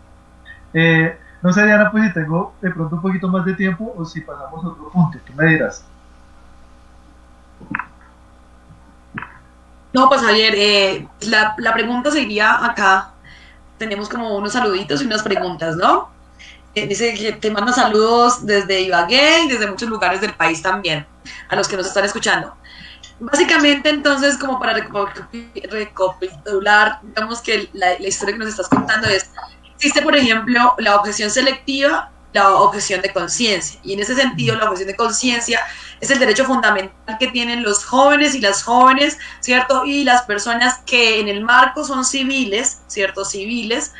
No sé, Diana, pues si tengo de pronto un poquito más de tiempo o si pasamos a otro punto, tú me dirás. No, pues Javier, la pregunta sería acá, tenemos como unos saluditos y unas preguntas, ¿no? Dice que te manda saludos desde Ibagué y desde muchos lugares del país también, a los que nos están escuchando. Básicamente, entonces, como para recapitular, digamos que la historia que nos estás contando es, existe, por ejemplo, la objeción selectiva, la objeción de conciencia, y en ese sentido, la objeción de conciencia es el derecho fundamental que tienen los jóvenes y las jóvenes, ¿cierto? Y las personas que en el marco son civiles, ¿cierto? Civiles,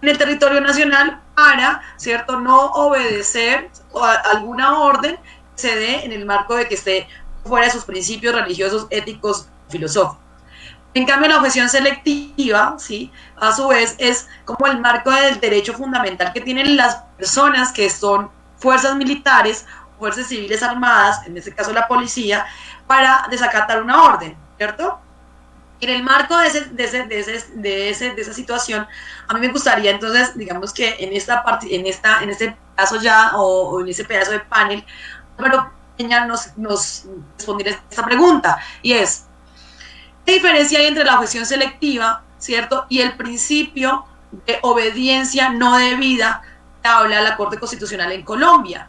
en el territorio nacional para, ¿cierto?, no obedecer a alguna orden que se dé en el marco de que esté fuera de sus principios religiosos, éticos, filosóficos. En cambio, la objeción selectiva, ¿sí?, a su vez, es como el marco del derecho fundamental que tienen las personas que son fuerzas militares, fuerzas civiles armadas, en este caso la policía, para desacatar una orden, ¿cierto? En el marco de esa situación, a mí me gustaría entonces, digamos que en esta parte, en este pedazo ya, o en ese pedazo de panel, pero ella nos respondiera esta pregunta, y es, ¿qué diferencia hay entre la objeción selectiva, ¿cierto? Y el principio de obediencia no debida que habla la Corte Constitucional en Colombia.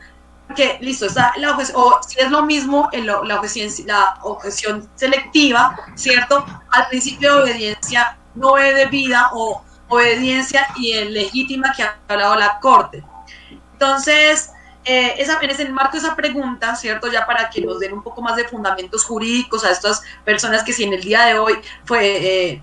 Que listo, está la objeción, o si es lo mismo en la objeción selectiva, ¿cierto? Al principio de obediencia no debida o obediencia ilegítima que ha hablado la Corte. Entonces, en el marco de esa pregunta, ¿cierto? Ya para que nos den un poco más de fundamentos jurídicos a estas personas que si en el día de hoy fue,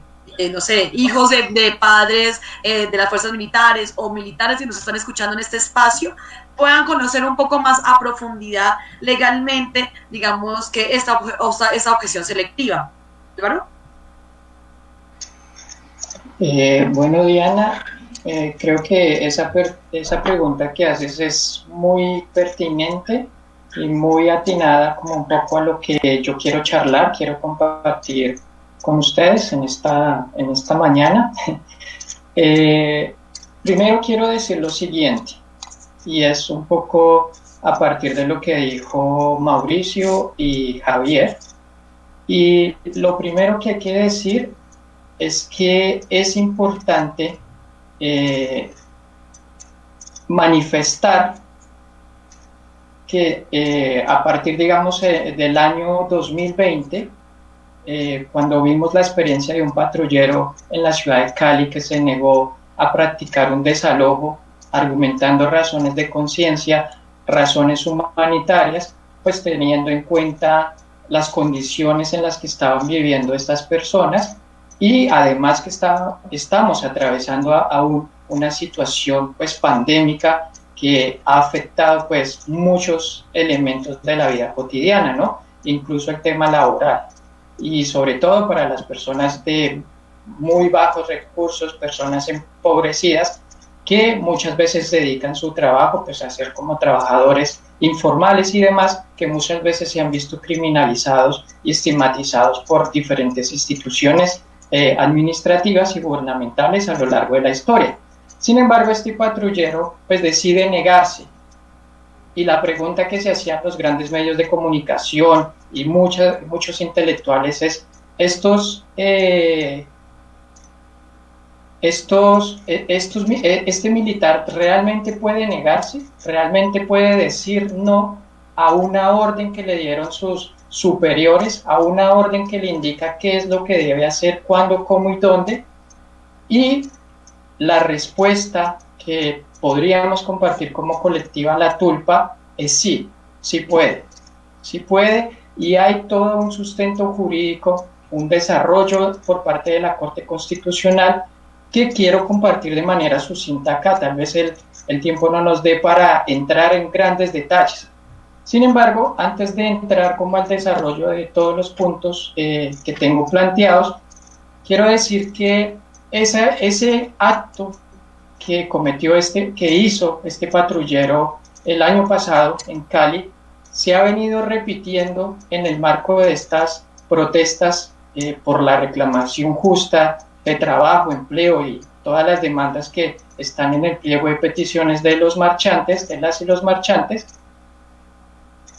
no sé, hijos de padres de las fuerzas militares o militares que nos están escuchando en este espacio, puedan conocer un poco más a profundidad legalmente, digamos, que esta objeción selectiva. ¿Claro? Bueno, Diana, creo que esa pregunta que haces es muy pertinente y muy atinada como un poco a lo que yo quiero charlar, quiero compartir con ustedes en esta mañana. Primero quiero decir lo siguiente, y es un poco a partir de lo que dijo Mauricio y Javier. Y lo primero que hay que decir es que es importante manifestar que a partir, digamos, del año 2020, cuando vimos la experiencia de un patrullero en la ciudad de Cali que se negó a practicar un desalojo, argumentando razones de conciencia, razones humanitarias, pues teniendo en cuenta las condiciones en las que estaban viviendo estas personas y además que estamos atravesando aún una situación pues pandémica que ha afectado pues muchos elementos de la vida cotidiana, ¿no? Incluso el tema laboral y sobre todo para las personas de muy bajos recursos, personas empobrecidas que muchas veces dedican su trabajo pues a ser como trabajadores informales y demás, que muchas veces se han visto criminalizados y estigmatizados por diferentes instituciones administrativas y gubernamentales a lo largo de la historia. Sin embargo, este patrullero pues decide negarse, y la pregunta que se hacían los grandes medios de comunicación y muchos intelectuales es, ¿este militar realmente puede negarse? ¿Realmente puede decir no a una orden que le dieron sus superiores, a una orden que le indica qué es lo que debe hacer, cuándo, cómo y dónde? Y la respuesta que podríamos compartir como colectiva La Tulpa es sí, sí puede, y hay todo un sustento jurídico, un desarrollo por parte de la Corte Constitucional que quiero compartir de manera sucinta acá. Tal vez el tiempo no nos dé para entrar en grandes detalles. Sin embargo, antes de entrar como al desarrollo de todos los puntos que tengo planteados, quiero decir que ese acto que hizo este patrullero el año pasado en Cali, se ha venido repitiendo en el marco de estas protestas por la reclamación justa de trabajo, empleo y todas las demandas que están en el pliego de peticiones de los marchantes, de las y los marchantes.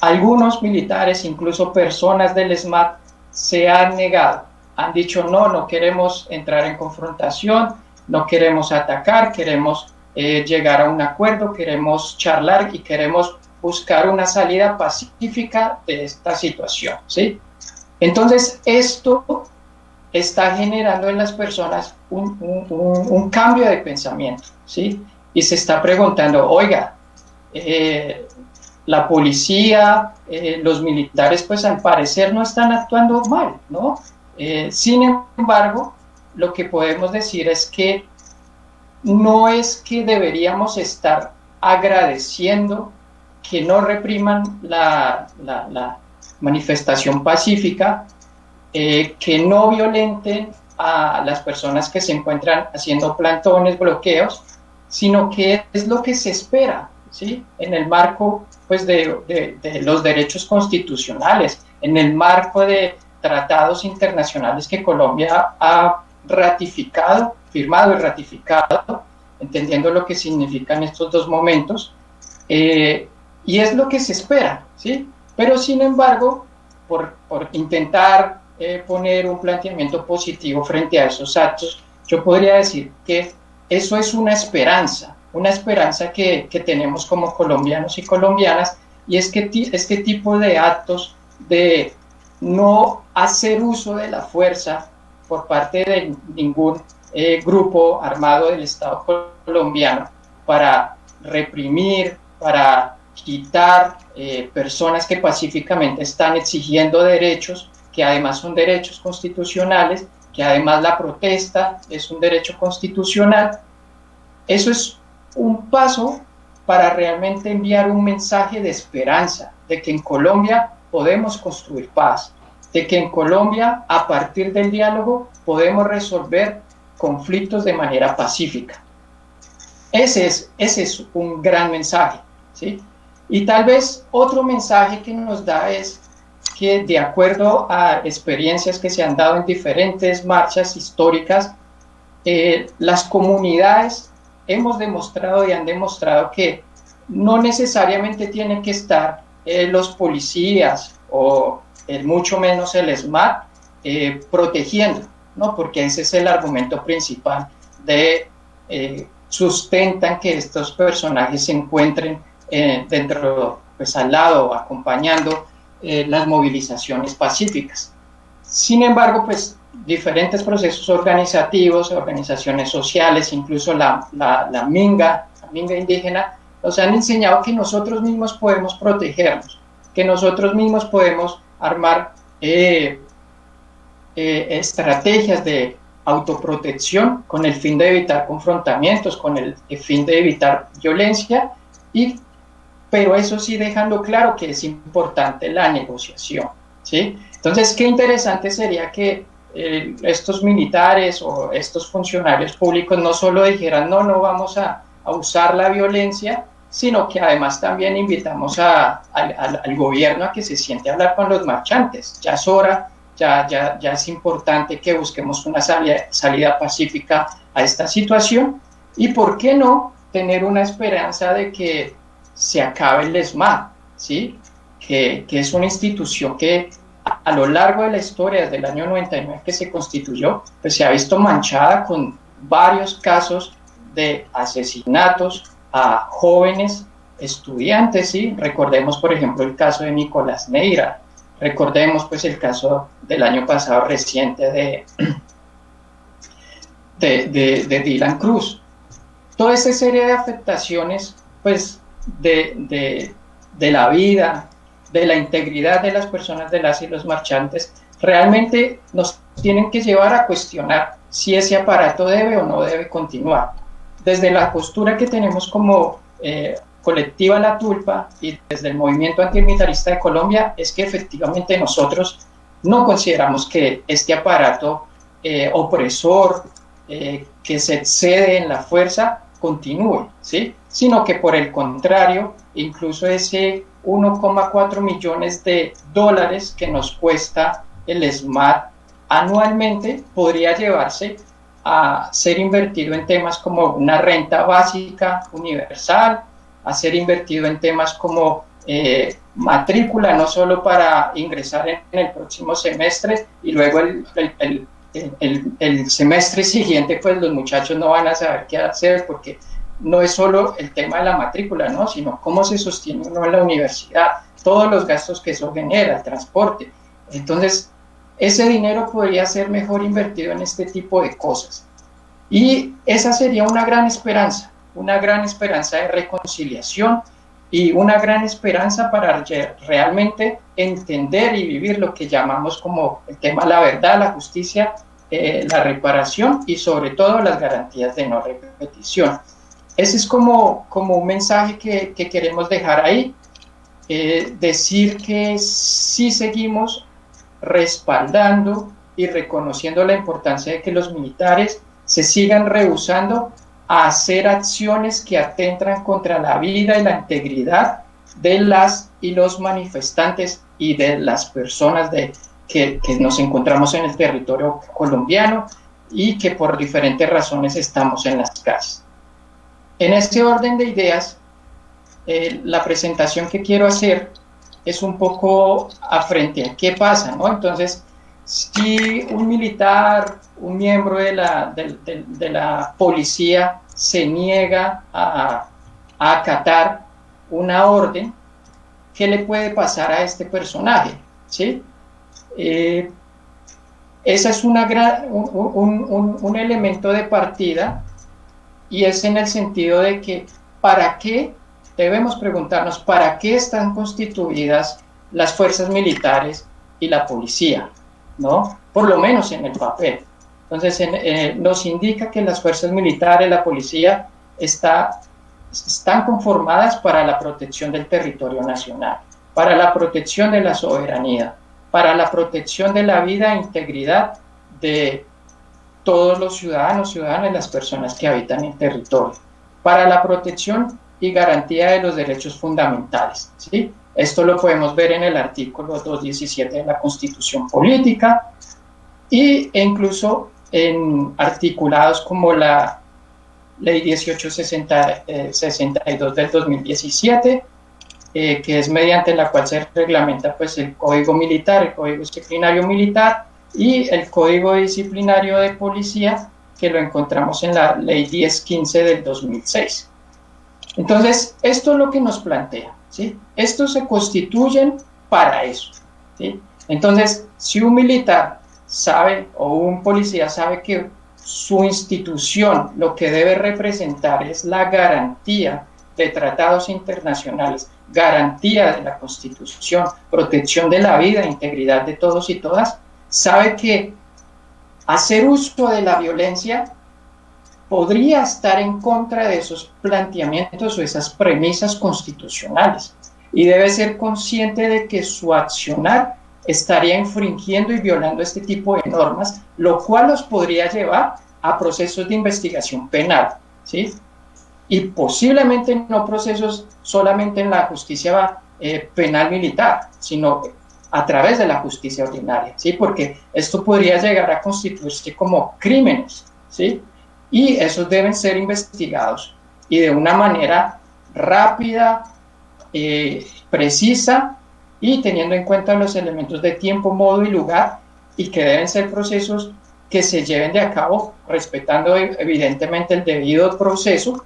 Algunos militares, incluso personas del SMAT, se han negado, han dicho no queremos entrar en confrontación, no queremos atacar, queremos llegar a un acuerdo, queremos charlar y queremos buscar una salida pacífica de esta situación, ¿sí? Entonces, esto está generando en las personas un cambio de pensamiento, ¿sí? Y se está preguntando, oiga, la policía, los militares, pues al parecer no están actuando mal, ¿no? Sin embargo, lo que podemos decir es que no es que deberíamos estar agradeciendo que no repriman la manifestación pacífica, que no violenten a las personas que se encuentran haciendo plantones, bloqueos, sino que es lo que se espera, ¿sí? En el marco pues, de los derechos constitucionales, en el marco de tratados internacionales que Colombia ha ratificado, firmado y ratificado, entendiendo lo que significan estos dos momentos, y es lo que se espera, ¿sí? Pero sin embargo, por intentar poner un planteamiento positivo frente a esos actos, yo podría decir que eso es una esperanza que tenemos como colombianos y colombianas, y es que este tipo de actos de no hacer uso de la fuerza por parte de ningún grupo armado del Estado colombiano para reprimir, para quitar personas que pacíficamente están exigiendo derechos, que además son derechos constitucionales, que además la protesta es un derecho constitucional. Eso es un paso para realmente enviar un mensaje de esperanza, de que en Colombia podemos construir paz, de que en Colombia, a partir del diálogo, podemos resolver conflictos de manera pacífica. Ese es un gran mensaje, ¿sí? Y tal vez otro mensaje que nos da es que, de acuerdo a experiencias que se han dado en diferentes marchas históricas, las comunidades hemos demostrado y han demostrado que no necesariamente tienen que estar los policías o mucho menos el SMAT protegiendo, ¿no? Porque ese es el argumento principal de sustentan que estos personajes se encuentren dentro, pues al lado, acompañando las movilizaciones pacíficas. Sin embargo, pues diferentes procesos organizativos, organizaciones sociales, incluso la minga indígena, nos han enseñado que nosotros mismos podemos protegernos, que nosotros mismos podemos armar estrategias de autoprotección con el fin de evitar confrontamientos, con el fin de evitar violencia, pero eso sí dejando claro que es importante la negociación, ¿sí? Entonces, qué interesante sería que estos militares o estos funcionarios públicos no solo dijeran no vamos a usar la violencia, sino que además también invitamos al gobierno a que se siente a hablar con los marchantes. Ya es hora, ya es importante que busquemos una salida pacífica a esta situación, y por qué no tener una esperanza de que se acabe el ESMAD, ¿sí? Que es una institución que a lo largo de la historia, desde el año 99 que se constituyó, pues se ha visto manchada con varios casos de asesinatos a jóvenes estudiantes, ¿sí? Recordemos, por ejemplo, el caso de Nicolás Neira, recordemos pues el caso del año pasado reciente de Dylan Cruz. Toda esta serie de afectaciones pues de la vida, de la integridad de las personas, de las y los marchantes, realmente nos tienen que llevar a cuestionar si ese aparato debe o no debe continuar. Desde la postura que tenemos como colectiva La Tulpa y desde el movimiento antimilitarista de Colombia, es que efectivamente nosotros no consideramos que este aparato opresor que se excede en la fuerza continúe, ¿sí? Sino que por el contrario, incluso ese 1,4 millones de dólares que nos cuesta el SMAT anualmente podría llevarse a ser invertido en temas como una renta básica universal, a ser invertido en temas como matrícula, no solo para ingresar en el próximo semestre y luego el semestre siguiente pues los muchachos no van a saber qué hacer, porque no es solo el tema de la matrícula, ¿no? Sino cómo se sostiene uno en la universidad, todos los gastos que eso genera, el transporte. Entonces, ese dinero podría ser mejor invertido en este tipo de cosas. Y esa sería una gran esperanza de reconciliación y una gran esperanza para realmente entender y vivir lo que llamamos como el tema de la verdad, la justicia, la reparación y sobre todo las garantías de no repetición. Ese es como un mensaje que queremos dejar ahí, decir que sí seguimos respaldando y reconociendo la importancia de que los militares se sigan rehusando a hacer acciones que atentan contra la vida y la integridad de las y los manifestantes y de las personas que nos encontramos en el territorio colombiano y que por diferentes razones estamos en las calles. En este orden de ideas, la presentación que quiero hacer es un poco a frente a qué pasa, ¿no? Entonces, si un militar, un miembro de la policía se niega a acatar una orden, ¿qué le puede pasar a este personaje? ¿Sí? Ese es un elemento de partida, y es en el sentido de que ¿para qué? Debemos preguntarnos ¿para qué están constituidas las fuerzas militares y la policía? ¿No? Por lo menos en el papel. Entonces nos indica que las fuerzas militares, la policía, están conformadas para la protección del territorio nacional, para la protección de la soberanía, para la protección de la vida e integridad de todos los ciudadanos y las personas que habitan el territorio, para la protección y garantía de los derechos fundamentales, ¿sí? Esto lo podemos ver en el artículo 217 de la Constitución Política e incluso en articulados como la Ley 1862 del 2017, que es mediante la cual se reglamenta pues, el Código Militar, el Código Disciplinario Militar y el Código Disciplinario de Policía, que lo encontramos en la Ley 1015 del 2006. Entonces, esto es lo que nos plantea, ¿sí? Estos se constituyen para eso, ¿sí? Entonces, si un militar sabe o un policía sabe que su institución lo que debe representar es la garantía de tratados internacionales, garantía de la Constitución, protección de la vida e integridad de todos y todas, sabe que hacer uso de la violencia podría estar en contra de esos planteamientos o esas premisas constitucionales y debe ser consciente de que su accionar estaría infringiendo y violando este tipo de normas, lo cual los podría llevar a procesos de investigación penal, ¿sí? Y posiblemente no procesos solamente en la justicia penal militar, sino a través de la justicia ordinaria, ¿sí? Porque esto podría llegar a constituirse como crímenes, ¿sí? Y esos deben ser investigados y de una manera rápida, precisa y teniendo en cuenta los elementos de tiempo, modo y lugar, y que deben ser procesos que se lleven de a cabo respetando evidentemente el debido proceso,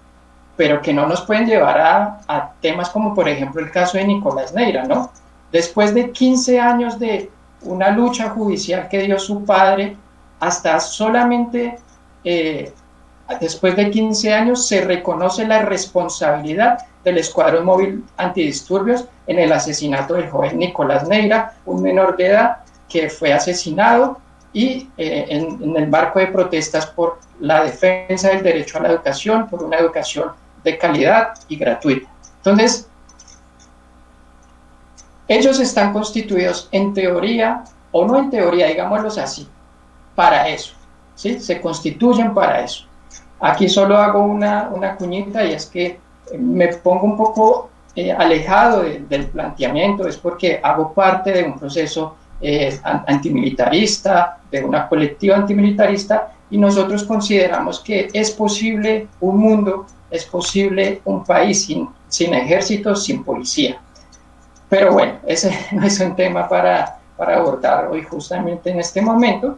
pero que no nos pueden llevar a temas como por ejemplo el caso de Nicolás Neira, ¿no? Después de 15 años de una lucha judicial que dio su padre, hasta solamente después de 15 años se reconoce la responsabilidad del Escuadrón Móvil Antidisturbios en el asesinato del joven Nicolás Neira, un menor de edad que fue asesinado y en el marco de protestas por la defensa del derecho a la educación, por una educación de calidad y gratuita. Entonces, ellos están constituidos en teoría, o no en teoría, digámoslos así, para eso, ¿sí? Se constituyen para eso. Aquí solo hago una cuñita y es que me pongo un poco alejado del planteamiento, es porque hago parte de un proceso antimilitarista, de una colectiva antimilitarista, y nosotros consideramos que es posible un mundo, es posible un país sin ejército, sin policía. Pero bueno, ese no es un tema para abordar hoy justamente en este momento,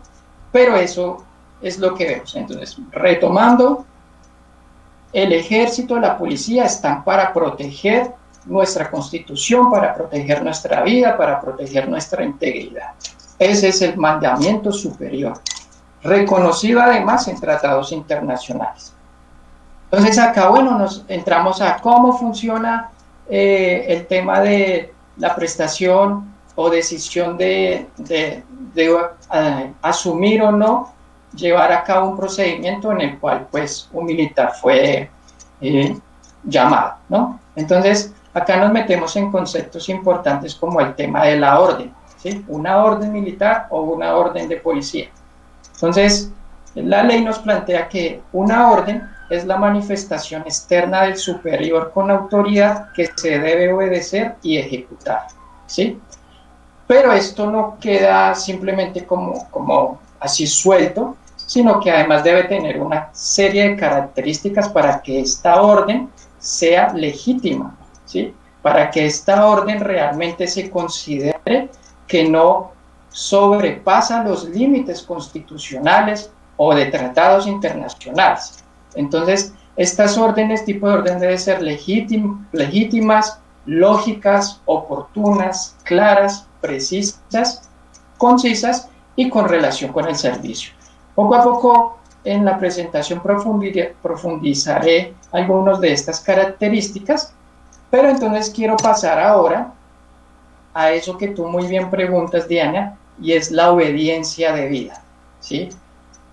pero eso es lo que vemos. Entonces, retomando, el ejército, la policía están para proteger nuestra constitución, para proteger nuestra vida, para proteger nuestra integridad. Ese es el mandamiento superior, reconocido además en tratados internacionales. Entonces acá, bueno, nos entramos a cómo funciona el tema de la prestación o decisión de asumir o no llevar a cabo un procedimiento en el cual pues un militar fue llamado, ¿no? Entonces acá nos metemos en conceptos importantes como el tema de la orden, ¿sí? Una orden militar o una orden de policía. Entonces la ley nos plantea que una orden es la manifestación externa del superior con autoridad que se debe obedecer y ejecutar, ¿sí? Pero esto no queda simplemente como así suelto, sino que además debe tener una serie de características para que esta orden sea legítima, ¿sí? Para que esta orden realmente se considere que no sobrepasa los límites constitucionales o de tratados internacionales. Entonces, estas órdenes, tipo de orden, deben ser legítimas, lógicas, oportunas, claras, precisas, concisas y con relación con el servicio. Poco a poco en la presentación profundizaré algunas de estas características, pero entonces quiero pasar ahora a eso que tú muy bien preguntas, Diana, y es la obediencia debida, ¿sí?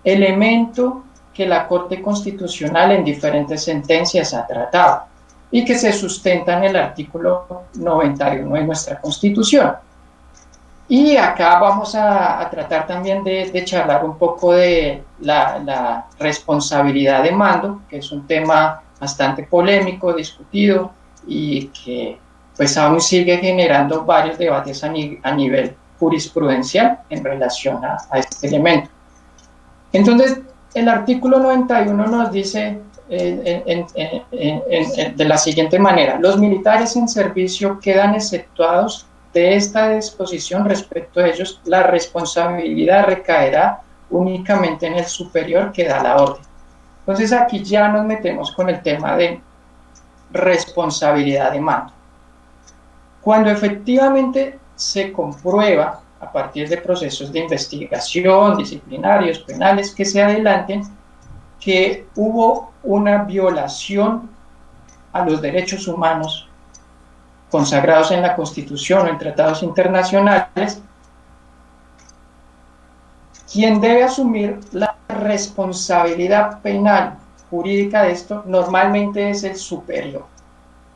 Elemento que la Corte Constitucional en diferentes sentencias ha tratado y que se sustenta en el artículo 91 de nuestra Constitución. Y acá vamos a tratar también de charlar un poco de la responsabilidad de mando, que es un tema bastante polémico, discutido y que pues aún sigue generando varios debates a nivel jurisprudencial en relación a este elemento. Entonces, el artículo 91 nos dice de la siguiente manera: los militares en servicio quedan exceptuados de esta disposición. Respecto a ellos, la responsabilidad recaerá únicamente en el superior que da la orden. Entonces aquí ya nos metemos con el tema de responsabilidad de mando. Cuando efectivamente se comprueba a partir de procesos de investigación, disciplinarios, penales, que se adelanten, que hubo una violación a los derechos humanos consagrados en la Constitución o en tratados internacionales, quien debe asumir la responsabilidad penal jurídica de esto normalmente es el superior,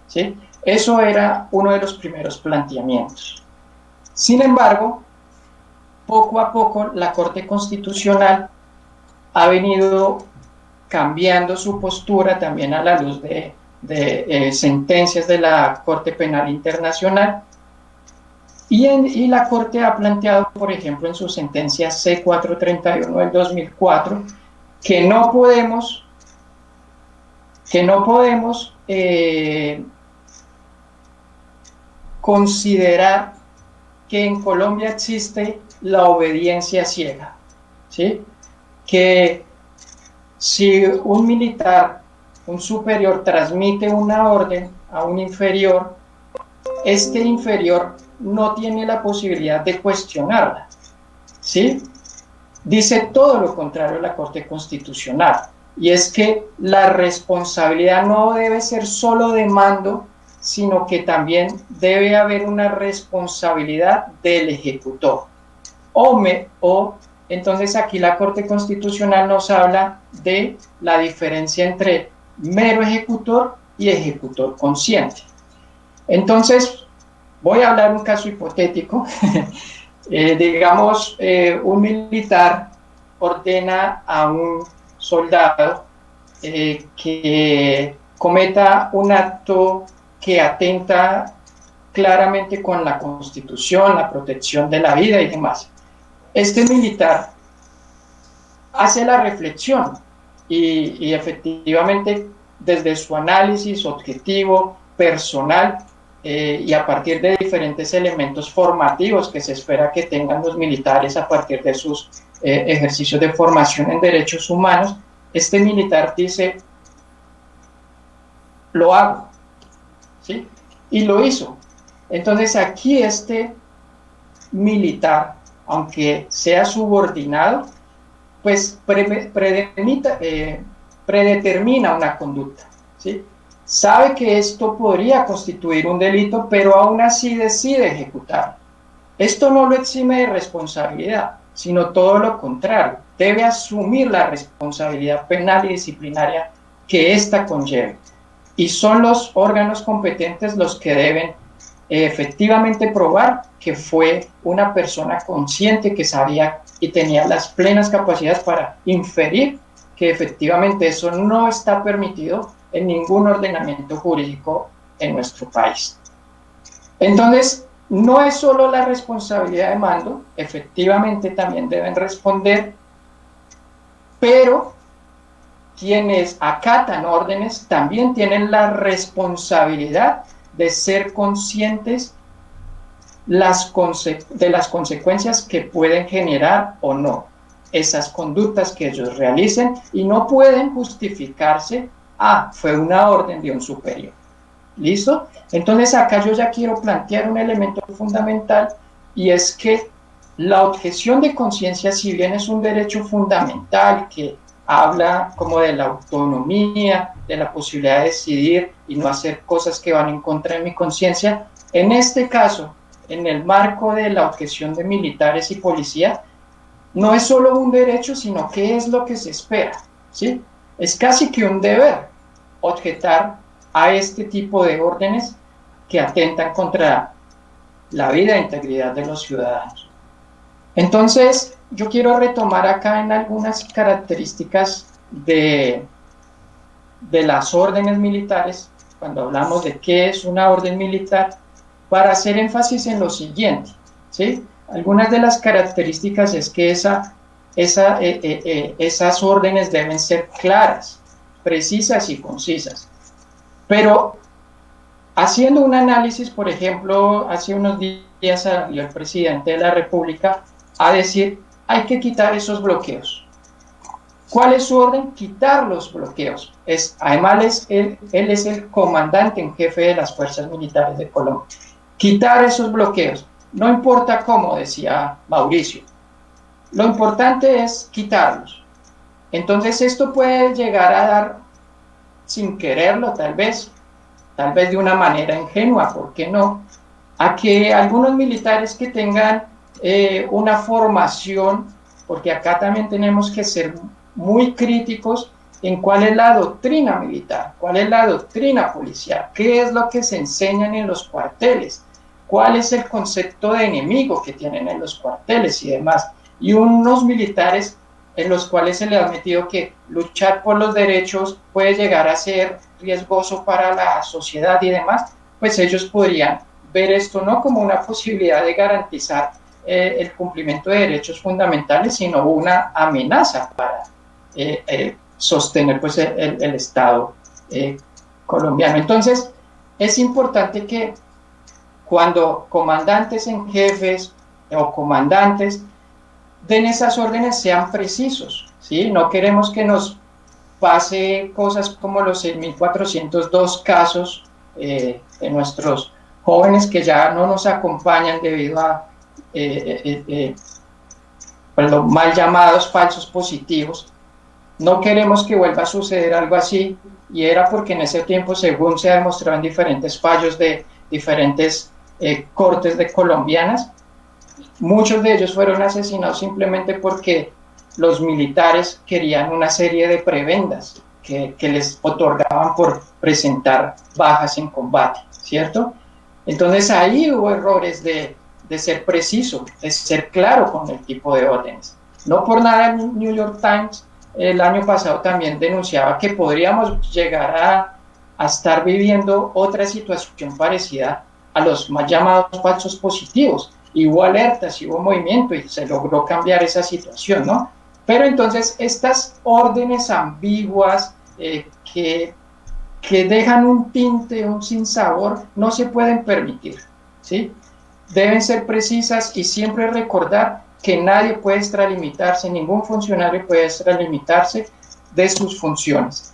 ¿sí? Eso era uno de los primeros planteamientos. Sin embargo, poco a poco la Corte Constitucional ha venido cambiando su postura también a la luz de sentencias de la Corte Penal Internacional, y la Corte ha planteado, por ejemplo, en su sentencia C-431 del 2004, que no podemos considerar que en Colombia existe la obediencia ciega, ¿sí? Que si un militar, un superior, transmite una orden a un inferior, este inferior no tiene la posibilidad de cuestionarla, ¿sí? Dice todo lo contrario a la Corte Constitucional, y es que la responsabilidad no debe ser solo de mando, sino que también debe haber una responsabilidad del ejecutor. Entonces aquí la Corte Constitucional nos habla de la diferencia entre mero ejecutor y ejecutor consciente. Entonces, voy a hablar un caso hipotético. Digamos, un militar ordena a un soldado que cometa un acto que atenta claramente con la Constitución, la protección de la vida y demás. Este militar hace la reflexión y efectivamente desde su análisis objetivo, personal, y a partir de diferentes elementos formativos que se espera que tengan los militares a partir de sus ejercicios de formación en derechos humanos, este militar dice: lo hago, ¿sí? Y lo hizo. Entonces aquí este militar, aunque sea subordinado, pues predetermina una conducta, ¿sí? Sabe que esto podría constituir un delito, pero aún así decide ejecutarlo. Esto no lo exime de responsabilidad, sino todo lo contrario. Debe asumir la responsabilidad penal y disciplinaria que ésta conlleve. Y son los órganos competentes los que deben efectivamente probar que fue una persona consciente, que sabía y tenía las plenas capacidades para inferir que efectivamente eso no está permitido en ningún ordenamiento jurídico en nuestro país. Entonces, no es solo la responsabilidad de mando, efectivamente también deben responder, pero quienes acatan órdenes también tienen la responsabilidad de ser conscientes de las consecuencias que pueden generar o no esas conductas que ellos realicen, y no pueden justificarse, fue una orden de un superior. ¿Listo? Entonces acá yo ya quiero plantear un elemento fundamental, y es que la objeción de conciencia, si bien es un derecho fundamental que habla como de la autonomía, de la posibilidad de decidir y no hacer cosas que van en contra de mi conciencia, en este caso, en el marco de la objeción de militares y policía, no es solo un derecho, sino que es lo que se espera, ¿sí? Es casi que un deber objetar a este tipo de órdenes que atentan contra la vida e integridad de los ciudadanos. Entonces, yo quiero retomar acá en algunas características de las órdenes militares, cuando hablamos de qué es una orden militar, para hacer énfasis en lo siguiente, ¿sí? Algunas de las características es que esas órdenes deben ser claras, precisas y concisas. Pero haciendo un análisis, por ejemplo, hace unos días salió el presidente de la República a decir, hay que quitar esos bloqueos. ¿Cuál es su orden? Quitar los bloqueos. Además, él es el comandante en jefe de las Fuerzas Militares de Colombia. Quitar esos bloqueos. No importa cómo, decía Mauricio. Lo importante es quitarlos. Entonces esto puede llegar a dar, sin quererlo tal vez de una manera ingenua, ¿por qué no?, a que algunos militares que tengan una formación, porque acá también tenemos que ser muy críticos en cuál es la doctrina militar, cuál es la doctrina policial, qué es lo que se enseñan en los cuarteles, cuál es el concepto de enemigo que tienen en los cuarteles y demás. Y unos militares en los cuales se les ha metido que luchar por los derechos puede llegar a ser riesgoso para la sociedad y demás, pues ellos podrían ver esto no como una posibilidad de garantizar el cumplimiento de derechos fundamentales, sino una amenaza para sostener pues el Estado colombiano. Entonces, es importante que cuando comandantes en jefes o comandantes den esas órdenes sean precisos, ¿sí? No queremos que nos pase cosas como los 6.402 casos de nuestros jóvenes que ya no nos acompañan debido a mal llamados falsos positivos. No queremos que vuelva a suceder algo así, y era porque en ese tiempo, según se ha demostrado en diferentes fallos de diferentes cortes de colombianas, muchos de ellos fueron asesinados simplemente porque los militares querían una serie de prebendas que les otorgaban por presentar bajas en combate, ¿cierto? Entonces ahí hubo errores de ser preciso, de ser claro con el tipo de órdenes. No por nada el New York Times el año pasado también denunciaba que podríamos llegar a estar viviendo otra situación parecida a los más llamados falsos positivos. Y hubo alertas, y hubo movimiento, y se logró cambiar esa situación, ¿no? Pero entonces estas órdenes ambiguas que dejan un tinte, un sinsabor, no se pueden permitir, ¿sí? Deben ser precisas y siempre recordar que nadie puede extralimitarse, ningún funcionario puede extralimitarse de sus funciones.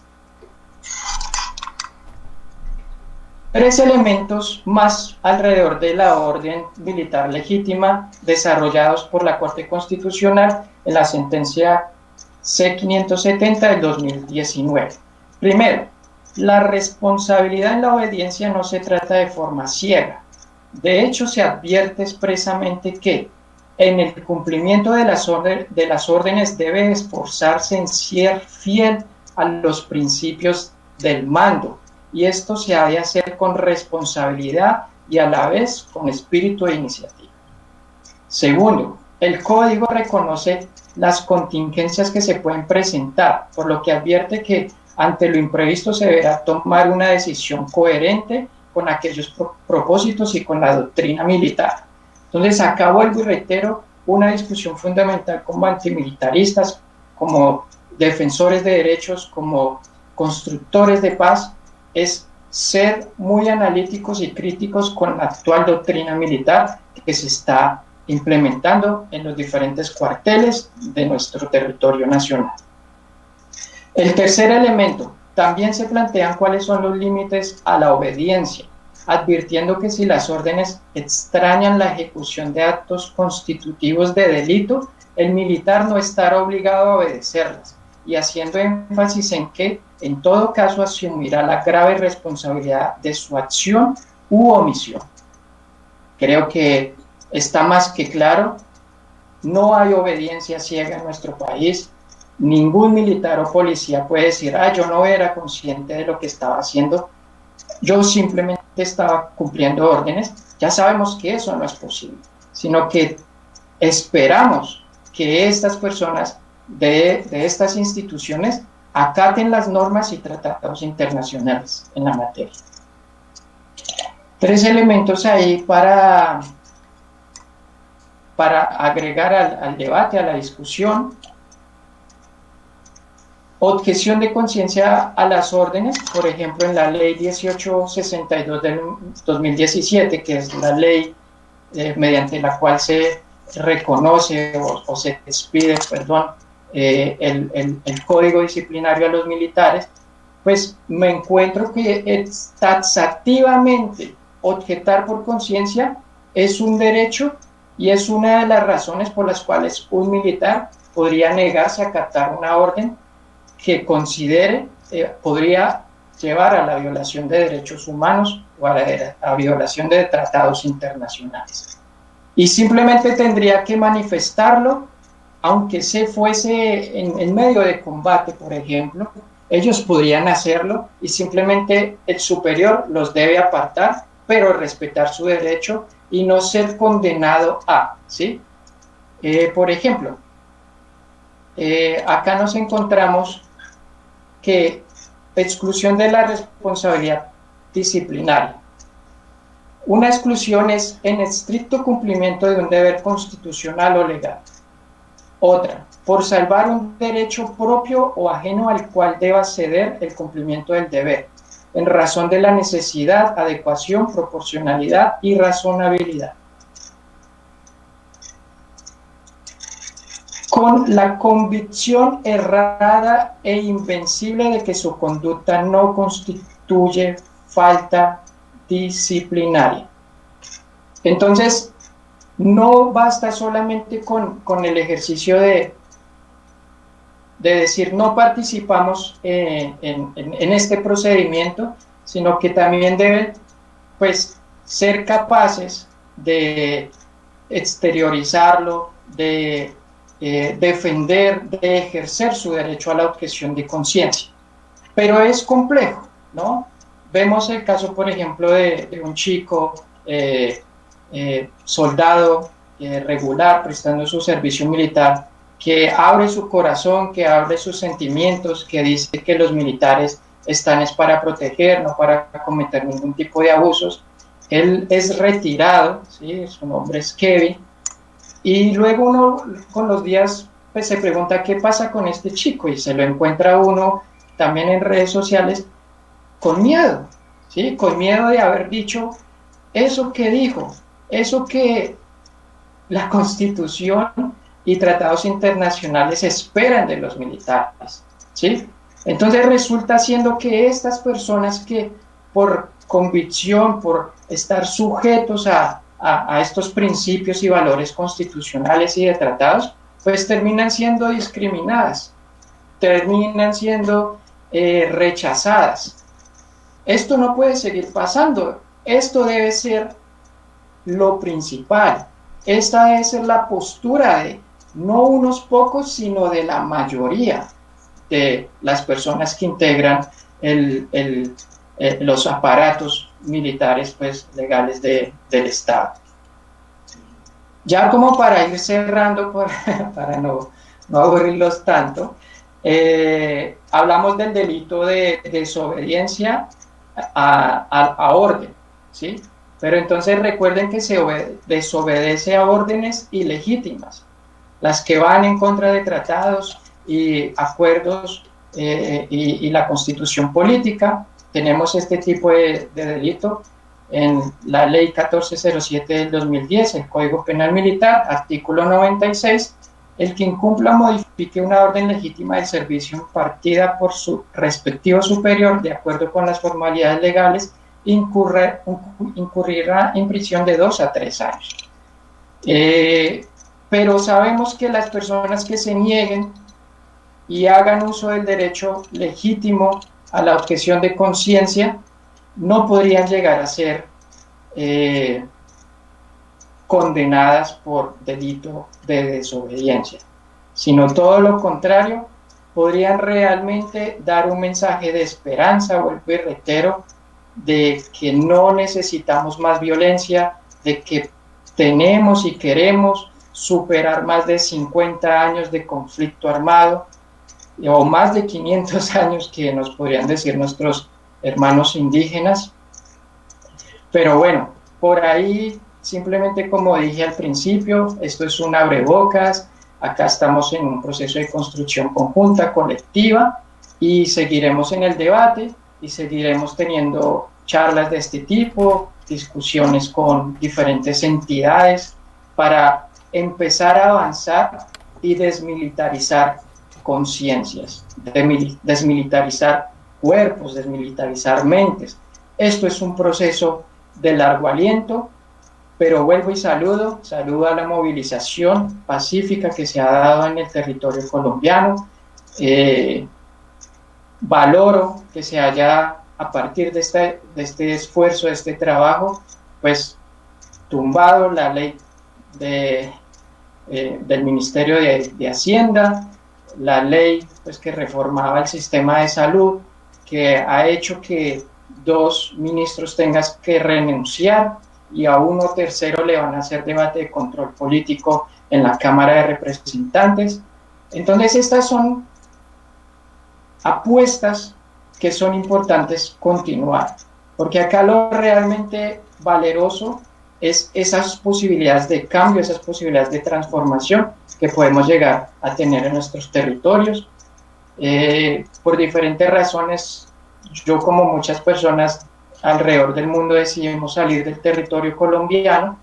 3 elementos más alrededor de la orden militar legítima desarrollados por la Corte Constitucional en la sentencia C-570 del 2019. Primero, la responsabilidad en la obediencia no se trata de forma ciega. De hecho, se advierte expresamente que en el cumplimiento de las órdenes debe esforzarse en ser fiel a los principios del mando, y esto se ha de hacer con responsabilidad y a la vez con espíritu de iniciativa. Segundo, el código reconoce las contingencias que se pueden presentar, por lo que advierte que ante lo imprevisto se deberá tomar una decisión coherente con aquellos propósitos y con la doctrina militar. Entonces, acá vuelvo y reitero una discusión fundamental como antimilitaristas, como defensores de derechos, como constructores de paz, es ser muy analíticos y críticos con la actual doctrina militar que se está implementando en los diferentes cuarteles de nuestro territorio nacional. El tercer elemento, también se plantean cuáles son los límites a la obediencia, advirtiendo que si las órdenes extrañan la ejecución de actos constitutivos de delito, el militar no estará obligado a obedecerlas, y haciendo énfasis en que, en todo caso, asumirá la grave responsabilidad de su acción u omisión. Creo que está más que claro, no hay obediencia ciega en nuestro país. Ningún militar o policía puede decir, yo no era consciente de lo que estaba haciendo, yo simplemente estaba cumpliendo órdenes. Ya sabemos que eso no es posible, sino que esperamos que estas personas de estas instituciones acaten las normas y tratados internacionales en la materia. 3 elementos ahí para agregar al debate, a la discusión. Objeción de conciencia a las órdenes, por ejemplo, en la ley 1862 del 2017, que es la ley mediante la cual se reconoce o se despide, el código disciplinario a los militares, pues me encuentro que taxativamente objetar por conciencia es un derecho y es una de las razones por las cuales un militar podría negarse a acatar una orden que considere podría llevar a la violación de derechos humanos o a la violación de tratados internacionales. Y simplemente tendría que manifestarlo, aunque se fuese en medio de combate, por ejemplo, ellos podrían hacerlo y simplemente el superior los debe apartar, pero respetar su derecho y no ser condenado a, ¿sí? Por ejemplo, acá nos encontramos que exclusión de la responsabilidad disciplinaria. Una exclusión es en estricto cumplimiento de un deber constitucional o legal. Otra, por salvar un derecho propio o ajeno al cual deba ceder el cumplimiento del deber, en razón de la necesidad, adecuación, proporcionalidad y razonabilidad. Con la convicción errada e invencible de que su conducta no constituye falta disciplinaria. Entonces, no basta solamente con el ejercicio de decir no participamos en este procedimiento, sino que también deben pues, ser capaces de exteriorizarlo, de defender, de ejercer su derecho a la objeción de conciencia. Pero es complejo, ¿no? Vemos el caso, por ejemplo, de un chico soldado regular prestando su servicio militar, que abre su corazón, que abre sus sentimientos, que dice que los militares están es para proteger, no para cometer ningún tipo de abusos. Él es retirado, ¿sí? Su nombre es Kevin, y luego uno con los días pues, se pregunta qué pasa con este chico y se lo encuentra uno también en redes sociales con miedo, ¿sí? Con miedo de haber dicho eso que dijo, eso que la Constitución y tratados internacionales esperan de los militares, ¿sí? Entonces resulta siendo que estas personas que por convicción, por estar sujetos a estos principios y valores constitucionales y de tratados, pues terminan siendo discriminadas, terminan siendo rechazadas. Esto no puede seguir pasando, esto debe ser lo principal, esta debe ser la postura de no unos pocos, sino de la mayoría de las personas que integran los aparatos militares pues, legales del Estado. Ya como para ir cerrando, para no aburrirlos tanto, hablamos del delito de desobediencia a orden, ¿sí? Pero entonces recuerden que se desobedece a órdenes ilegítimas, las que van en contra de tratados y acuerdos y la constitución política, tenemos este tipo de delito en la ley 1407 del 2010, el Código Penal Militar, artículo 96, el que incumpla o modifique una orden legítima del servicio impartida por su respectivo superior de acuerdo con las formalidades legales, incurrirá en prisión de 2 a 3 años. Pero sabemos que las personas que se nieguen y hagan uso del derecho legítimo a la objeción de conciencia no podrían llegar a ser condenadas por delito de desobediencia, sino todo lo contrario, podrían realmente dar un mensaje de esperanza, vuelvo y reitero, de que no necesitamos más violencia, de que tenemos y queremos superar más de 50 años de conflicto armado, o más de 500 años que nos podrían decir nuestros hermanos indígenas. Pero bueno, por ahí simplemente como dije al principio, esto es un abrebocas, acá estamos en un proceso de construcción conjunta, colectiva, y seguiremos en el debate y seguiremos teniendo charlas de este tipo, discusiones con diferentes entidades para empezar a avanzar y desmilitarizar conciencias, desmilitarizar cuerpos, desmilitarizar mentes. Esto es un proceso de largo aliento, pero vuelvo y saludo a la movilización pacífica que se ha dado en el territorio colombiano. Valoro que se haya, a partir de este esfuerzo, de este trabajo, pues tumbado la ley del Ministerio de Hacienda, la ley pues, que reformaba el sistema de salud, que ha hecho que 2 ministros tengan que renunciar y a uno tercero le van a hacer debate de control político en la Cámara de Representantes. Entonces estas son apuestas que son importantes continuar, porque acá lo realmente valeroso es esas posibilidades de cambio, esas posibilidades de transformación que podemos llegar a tener en nuestros territorios. Por diferentes razones, yo como muchas personas alrededor del mundo decidimos salir del territorio colombiano,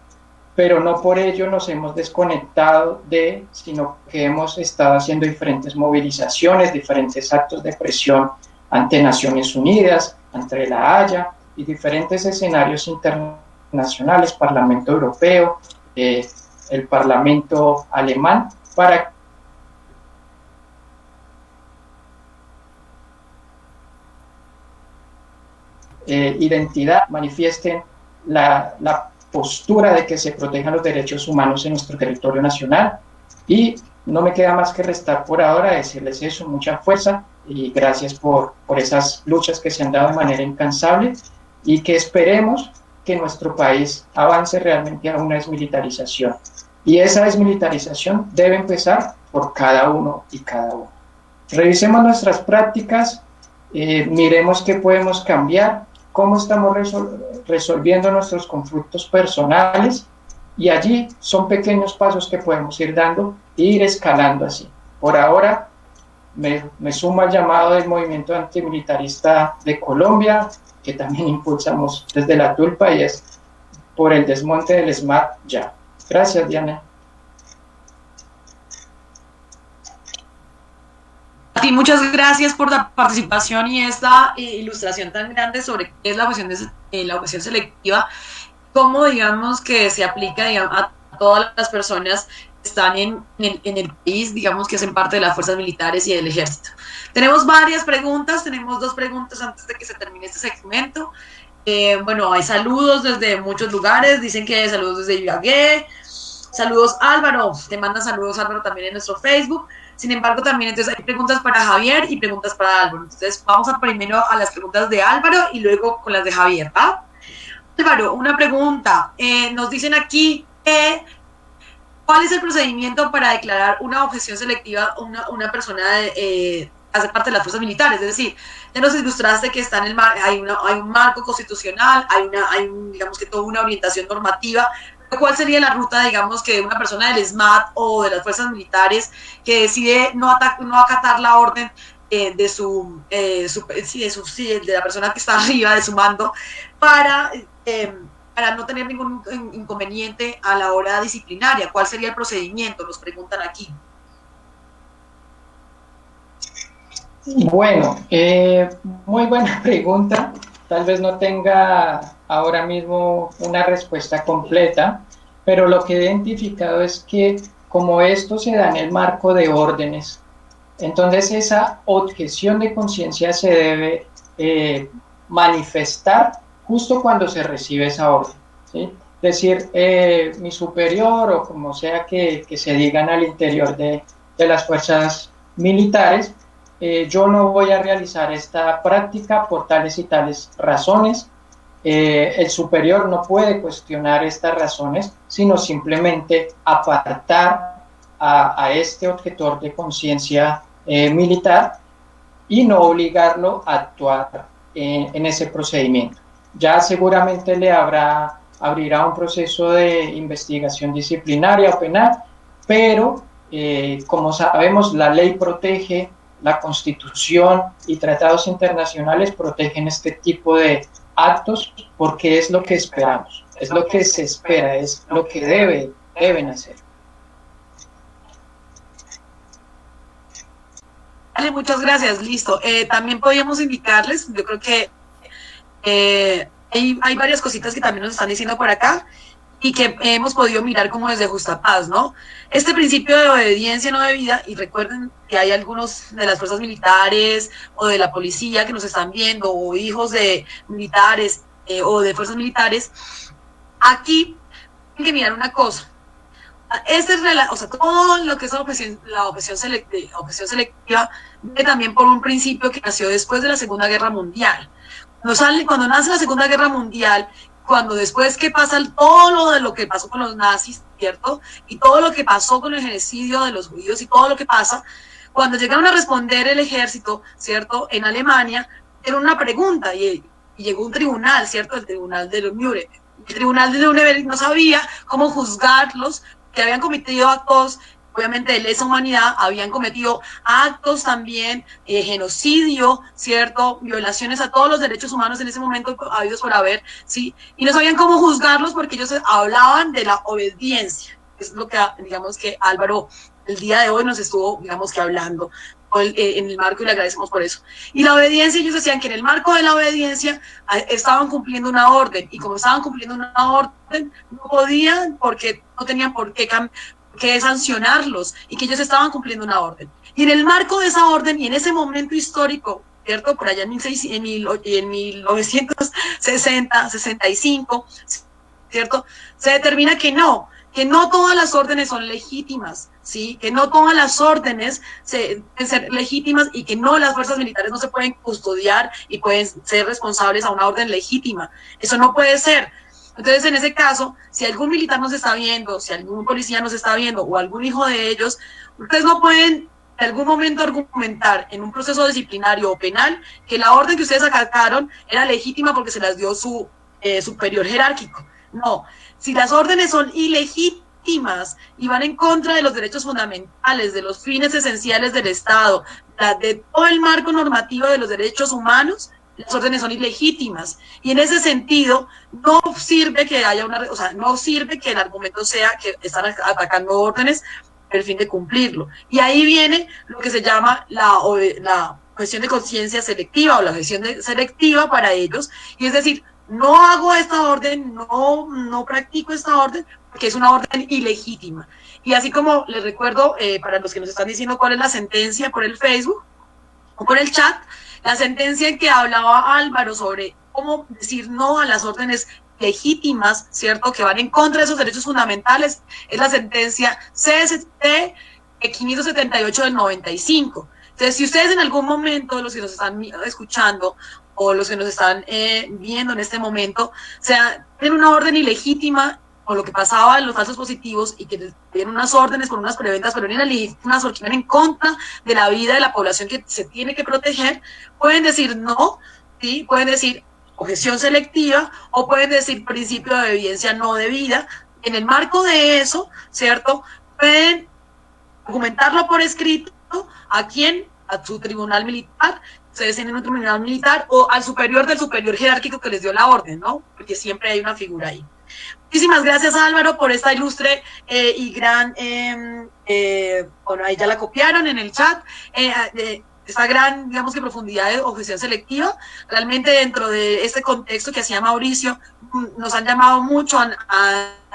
pero no por ello nos hemos desconectado sino que hemos estado haciendo diferentes movilizaciones, diferentes actos de presión ante Naciones Unidas, ante la Haya y diferentes escenarios internacionales, Parlamento Europeo, el Parlamento alemán, para identidad, manifiesten la postura de que se protejan los derechos humanos en nuestro territorio nacional. Y no me queda más que restar por ahora decirles eso, mucha fuerza y gracias por esas luchas que se han dado de manera incansable y que esperemos que nuestro país avance realmente a una desmilitarización. Y esa desmilitarización debe empezar por cada uno y cada uno. Revisemos nuestras prácticas, miremos qué podemos cambiar, cómo estamos resolviendo nuestros conflictos personales, y allí son pequeños pasos que podemos ir dando e ir escalando así. Por ahora me sumo al llamado del movimiento antimilitarista de Colombia, que también impulsamos desde la Tulpa, y es por el desmonte del SMART ya. Gracias, Diana. A ti muchas gracias por la participación y esta ilustración tan grande sobre qué es la objeción selectiva, cómo digamos que se aplica digamos, a todas las personas que están en el país, digamos que hacen parte de las fuerzas militares y del ejército. Tenemos varias preguntas, tenemos 2 preguntas antes de que se termine este segmento. Bueno, hay saludos desde muchos lugares, dicen que hay saludos desde Ibagué. Saludos Álvaro, te mandan saludos Álvaro también en nuestro Facebook. Sin embargo, también entonces hay preguntas para Javier y preguntas para Álvaro. Entonces vamos a primero a las preguntas de Álvaro y luego con las de Javier, ¿va? Álvaro, una pregunta. Nos dicen aquí ¿cuál es el procedimiento para declarar una objeción selectiva a una persona hace parte de las fuerzas militares? Es decir, ya nos ilustraste que está hay un marco constitucional, hay digamos que toda una orientación normativa. ¿Cuál sería la ruta, digamos, que de una persona del SMAT o de las fuerzas militares que decide no acatar la orden de la persona que está arriba de su mando para no tener ningún inconveniente a la hora disciplinaria. ¿Cuál sería el procedimiento? Nos preguntan aquí. Bueno, muy buena pregunta. Tal vez no tenga ahora mismo una respuesta completa, pero lo que he identificado es que como esto se da en el marco de órdenes, entonces esa objeción de conciencia se debe manifestar justo cuando se recibe esa orden, ¿sí? Es decir, mi superior o como sea que se digan al interior de las fuerzas militares, yo no voy a realizar esta práctica por tales y tales razones. El superior no puede cuestionar estas razones, sino simplemente apartar a este objetor de conciencia militar y no obligarlo a actuar en ese procedimiento. Ya seguramente le abrirá un proceso de investigación disciplinaria o penal, pero como sabemos, la ley protege, la Constitución y tratados internacionales protegen este tipo de actos porque es lo que esperamos, es lo que se espera, es lo que deben hacer. Vale, muchas gracias, listo. También podríamos indicarles, yo creo que hay varias cositas que también nos están diciendo por acá y que hemos podido mirar como desde Justapaz, ¿no? Este principio de obediencia no debida, y recuerden que hay algunos de las fuerzas militares o de la policía que nos están viendo, o hijos de militares o de fuerzas militares, aquí hay que mirar una cosa. Todo lo que es la objeción selectiva viene también por un principio que nació después de la Segunda Guerra Mundial. Cuando nace la Segunda Guerra Mundial, cuando después que pasa todo lo que pasó con los nazis, ¿cierto? Y todo lo que pasó con el genocidio de los judíos y todo lo que pasa, cuando llegaron a responder el ejército, ¿cierto? En Alemania, era una pregunta y llegó un tribunal, ¿cierto? El tribunal de Nuremberg. El tribunal de Nuremberg no sabía cómo juzgarlos, que habían cometido actos, obviamente, de lesa humanidad, habían cometido actos también, genocidio, ¿cierto? Violaciones a todos los derechos humanos en ese momento habidos por haber, ¿sí? Y no sabían cómo juzgarlos porque ellos hablaban de la obediencia. Es lo que, digamos, que Álvaro el día de hoy nos estuvo, digamos, que hablando en el marco, y le agradecemos por eso. Y la obediencia, ellos decían que en el marco de la obediencia estaban cumpliendo una orden, y como estaban cumpliendo una orden, no podían, porque no tenían por qué sancionarlos, y que ellos estaban cumpliendo una orden. Y en el marco de esa orden, y en ese momento histórico, ¿cierto? Por allá en 1960, 65, ¿cierto? Se determina que no todas las órdenes son legítimas, ¿sí? Que no todas las órdenes deben ser legítimas, y que no, las fuerzas militares no se pueden custodiar y pueden ser responsables a una orden legítima. Eso no puede ser. Entonces, en ese caso, si algún militar nos está viendo, si algún policía nos está viendo, o algún hijo de ellos, ustedes no pueden en algún momento argumentar en un proceso disciplinario o penal que la orden que ustedes acataron era legítima porque se las dio su superior jerárquico. No, si las órdenes son ilegítimas y van en contra de los derechos fundamentales, de los fines esenciales del Estado, de todo el marco normativo de los derechos humanos, las órdenes son ilegítimas. Y en ese sentido, no sirve que haya no sirve que el argumento sea que están atacando órdenes con el fin de cumplirlo. Y ahí viene lo que se llama la objeción de conciencia selectiva, o la objeción selectiva para ellos, y es decir, no hago esta orden, no practico esta orden, porque es una orden ilegítima. Y así como les recuerdo, para los que nos están diciendo cuál es la sentencia por el Facebook o por el chat, la sentencia en que hablaba Álvaro sobre cómo decir no a las órdenes legítimas, ¿cierto?, que van en contra de esos derechos fundamentales, es la sentencia CST 578 del 95. Entonces, si ustedes en algún momento, los que nos están escuchando o los que nos están viendo en este momento, tienen una orden ilegítima, o lo que pasaba en los falsos positivos, y que tienen unas órdenes con unas preventas, pero no ilegítimas, porque van en contra de la vida de la población que se tiene que proteger, pueden decir no, ¿sí? Pueden decir objeción selectiva, o pueden decir principio de obediencia no debida. En el marco de eso, ¿cierto?, pueden argumentarlo por escrito a quien a su tribunal militar, ustedes tienen un tribunal militar, o al superior del superior jerárquico que les dio la orden, ¿no? Porque siempre hay una figura ahí. Muchísimas gracias, Álvaro, por esta ilustre y gran, bueno, ahí ya la copiaron en el chat, esta gran, digamos que profundidad de objeción selectiva. Realmente dentro de este contexto que hacía Mauricio, nos han llamado mucho,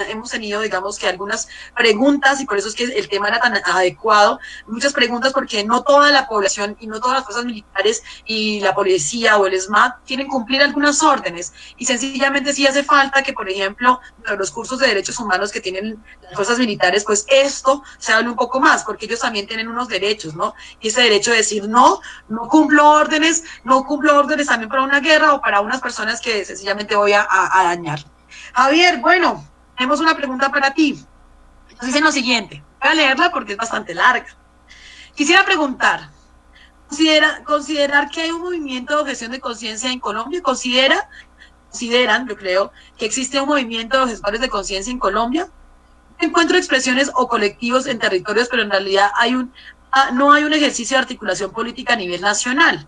hemos tenido, digamos que algunas preguntas, y por eso es que el tema era tan adecuado, muchas preguntas, porque no toda la población y no todas las fuerzas militares y la policía o el SMAT quieren cumplir algunas órdenes, y sencillamente sí hace falta que, por ejemplo, los cursos de derechos humanos que tienen las fuerzas militares, pues esto se hable un poco más, porque ellos también tienen unos derechos, ¿no? Y ese derecho de decir, no cumplo órdenes también para una guerra o para unas personas que sencillamente voy a dañar. Javier, bueno, tenemos una pregunta para ti. Nos dicen lo siguiente, voy a leerla porque es bastante larga. Quisiera preguntar, ¿considerar que hay un movimiento de objeción de conciencia en Colombia? ¿Consideran, yo creo, que existe un movimiento de objetores de conciencia en Colombia? Encuentro expresiones o colectivos en territorios, pero en realidad no hay un ejercicio de articulación política a nivel nacional.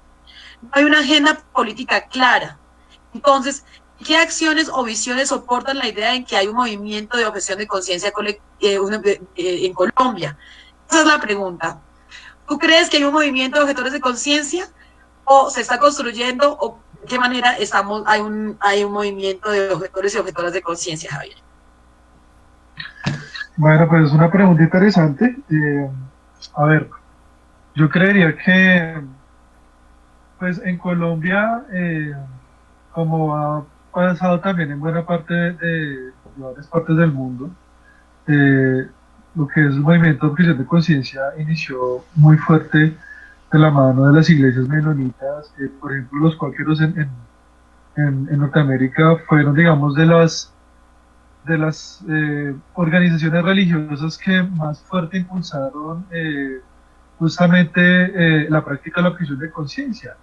No hay una agenda política clara. Entonces, ¿qué acciones o visiones soportan la idea en que hay un movimiento de objeción de conciencia en Colombia? Esa es la pregunta. ¿Tú crees que hay un movimiento de objetores de conciencia o se está construyendo, o de qué manera hay un movimiento de objetores y objetoras de conciencia, Javier? Bueno, pues es una pregunta interesante. A ver, yo creería que pues en Colombia, como ha pasado también en buena parte de varias partes del mundo, lo que es el movimiento de objeción de conciencia inició muy fuerte de la mano de las iglesias menonitas. Por ejemplo, los cuáqueros en Norteamérica fueron, digamos, de las organizaciones religiosas que más fuerte impulsaron justamente la práctica de la objeción de conciencia.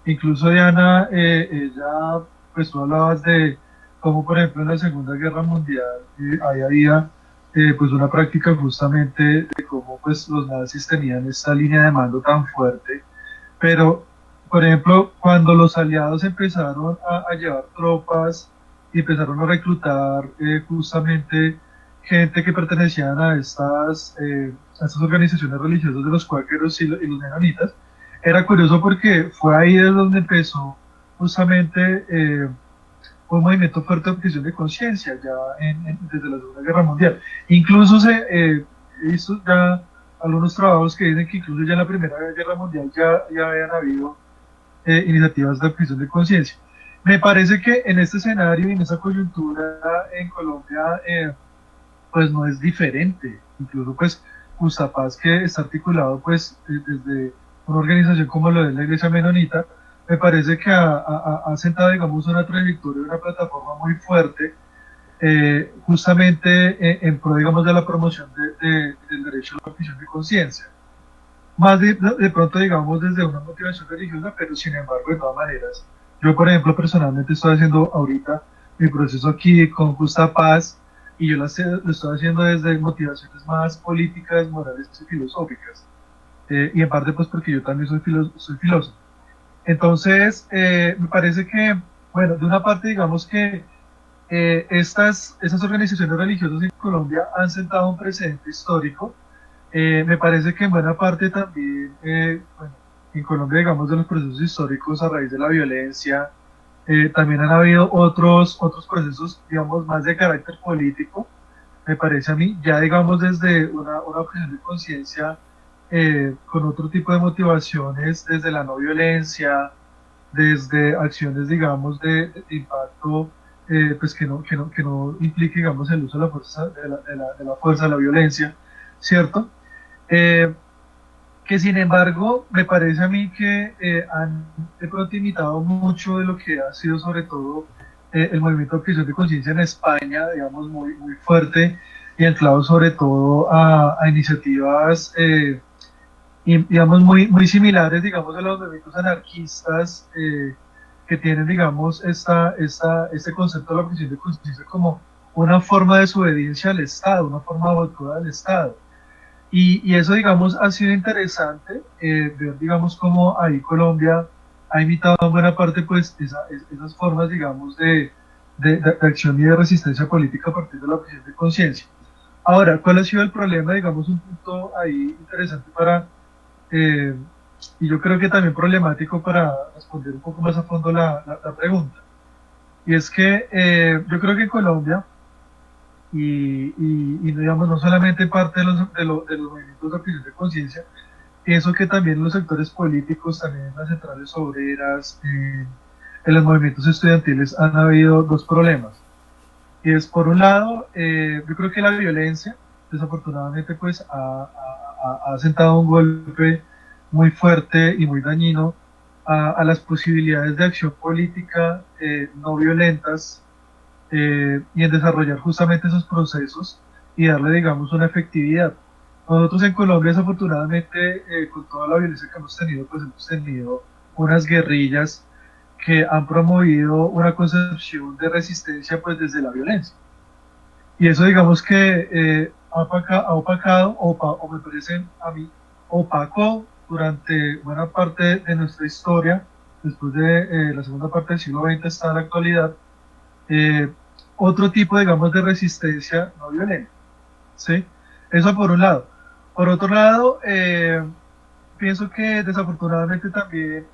Incluso Diana, ella, pues tú hablabas de cómo, por ejemplo, en la Segunda Guerra Mundial ahí había pues una práctica justamente de cómo pues los nazis tenían esta línea de mando tan fuerte, pero por ejemplo cuando los aliados empezaron a llevar tropas y empezaron a reclutar justamente gente que pertenecían a estas organizaciones religiosas de los cuáqueros y los menonitas, era curioso porque fue ahí desde donde empezó justamente un movimiento fuerte de objeción de conciencia ya desde la Segunda Guerra Mundial. Incluso he visto ya algunos trabajos que dicen que incluso ya en la Primera Guerra Mundial ya habían habido iniciativas de objeción de conciencia. Me parece que en este escenario y en esa coyuntura en Colombia pues no es diferente. Incluso pues Justapaz, que está articulado pues desde una organización como lo de la Iglesia Menonita, me parece que ha sentado, digamos, una trayectoria, una plataforma muy fuerte, justamente en pro, digamos, de la promoción del derecho a la objeción de conciencia. Más de pronto, digamos, desde una motivación religiosa, pero sin embargo, de todas maneras, yo, por ejemplo, personalmente estoy haciendo ahorita mi proceso aquí con Justa Paz, y yo lo estoy haciendo desde motivaciones más políticas, morales y filosóficas. Y en parte, pues, porque yo también soy filósofo. Entonces, me parece que, bueno, de una parte, digamos que estas organizaciones religiosas en Colombia han sentado un precedente histórico. Me parece que en buena parte también, bueno, en Colombia, digamos, de los procesos históricos a raíz de la violencia, también han habido otros procesos, digamos, más de carácter político, me parece a mí, ya digamos desde una objeción de conciencia con otro tipo de motivaciones, desde la no violencia, desde acciones, digamos, de impacto, pues que no implique, digamos, el uso de la fuerza, de la violencia, ¿cierto? Que sin embargo, me parece a mí que han de pronto imitado mucho de lo que ha sido sobre todo el movimiento de objeción de conciencia en España, digamos, muy fuerte y anclado sobre todo a iniciativas digamos, muy similares, digamos, a los movimientos anarquistas que tienen, digamos, este concepto de la objeción de conciencia como una forma de desobediencia al Estado, una forma de boicot al Estado. Y eso, digamos, ha sido interesante, ver, digamos, cómo ahí Colombia ha imitado en buena parte, pues, esas formas, digamos, de acción y de resistencia política a partir de la objeción de conciencia. Ahora, ¿cuál ha sido el problema? Digamos, un punto ahí interesante para, eh, y yo creo que también problemático para responder un poco más a fondo la pregunta. Y es que yo creo que en Colombia, y digamos, no solamente parte de los movimientos de opinión de conciencia, pienso que también los sectores políticos, también en las centrales obreras, en los movimientos estudiantiles han habido dos problemas. Y es, por un lado, yo creo que la violencia, desafortunadamente, pues ha sentado un golpe muy fuerte y muy dañino a las posibilidades de acción política no violentas, y en desarrollar justamente esos procesos y darle, digamos, una efectividad. Nosotros en Colombia, desafortunadamente, con toda la violencia que hemos tenido, pues hemos tenido unas guerrillas que han promovido una concepción de resistencia, pues desde la violencia. Y eso, digamos que ha opacado, o me parece a mí, opacó durante buena parte de nuestra historia, después de la segunda parte del siglo XX hasta la actualidad, eh, otro tipo, digamos, de resistencia no violenta, ¿sí? Eso por un lado. Por otro lado, pienso que desafortunadamente también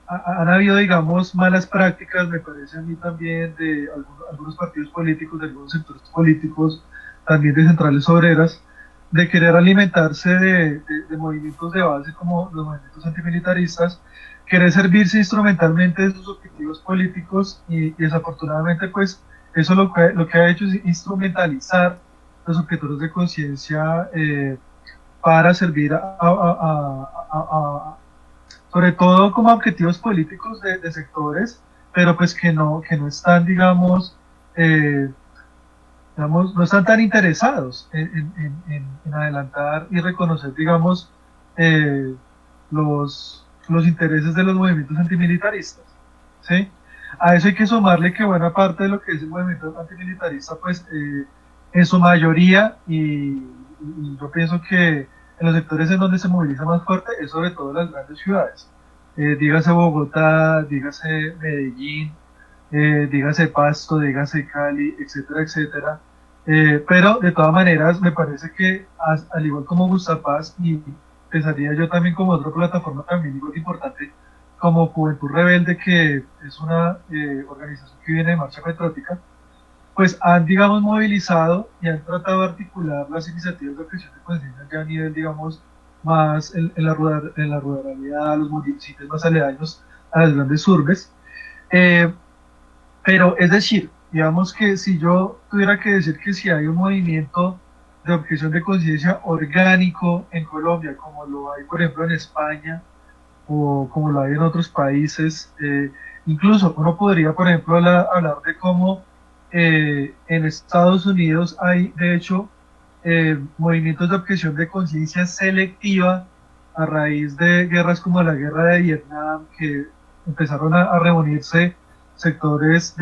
han habido, digamos, malas prácticas, me parece a mí también, de algunos partidos políticos, de algunos sectores políticos, también de centrales obreras, de querer alimentarse de movimientos de base como los movimientos antimilitaristas, querer servirse instrumentalmente de sus objetivos políticos y desafortunadamente, pues, eso lo que ha hecho es instrumentalizar los objetores de conciencia, para servir sobre todo como objetivos políticos de sectores, pero pues que no están, eh, digamos, no están tan interesados en adelantar y reconocer, digamos, eh, los intereses de los movimientos antimilitaristas, ¿sí? A eso hay que sumarle que buena parte de lo que es el movimiento antimilitarista, pues, en su mayoría, y yo pienso que en los sectores en donde se moviliza más fuerte es sobre todo en las grandes ciudades. Dígase Bogotá, dígase Medellín, dígase Pasto, dígase Cali, etcétera, etcétera. Pero de todas maneras, me parece que al igual como Gustapaz, y pensaría yo también como otra plataforma también igual importante, como Juventud Rebelde, que es una organización que viene de Marcha Patriótica, pues han, digamos, movilizado y han tratado de articular las iniciativas de objeción de conciencia ya a nivel, digamos, más en la ruralidad, los municipios más aledaños a las grandes urbes. Eh, pero es decir, digamos que si yo tuviera que decir que si hay un movimiento de objeción de conciencia orgánico en Colombia, como lo hay, por ejemplo, en España, o como lo hay en otros países, incluso uno podría, por ejemplo, hablar de cómo en Estados Unidos hay, de hecho, movimientos de objeción de conciencia selectiva a raíz de guerras como la guerra de Vietnam, que empezaron a reunirse sectores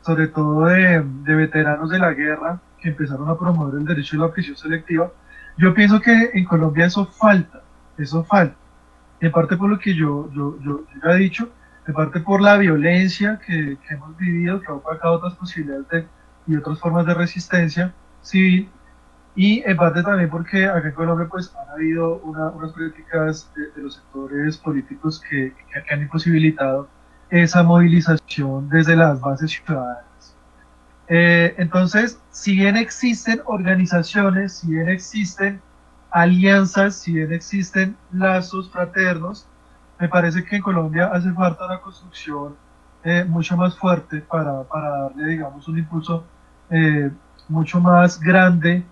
sobre todo de veteranos de la guerra, que empezaron a promover el derecho a la objeción selectiva. Yo pienso que en Colombia eso falta. En parte por lo que yo ya he dicho, en parte por la violencia que hemos vivido, que ha opacado otras posibilidades y otras formas de resistencia civil, y en parte también porque acá en Colombia pues han habido unas políticas de los sectores políticos que han imposibilitado esa movilización desde las bases ciudadanas. Entonces, si bien existen organizaciones, si bien existen alianzas, si bien existen lazos fraternos, me parece que en Colombia hace falta una construcción mucho más fuerte para darle, digamos, un impulso mucho más grande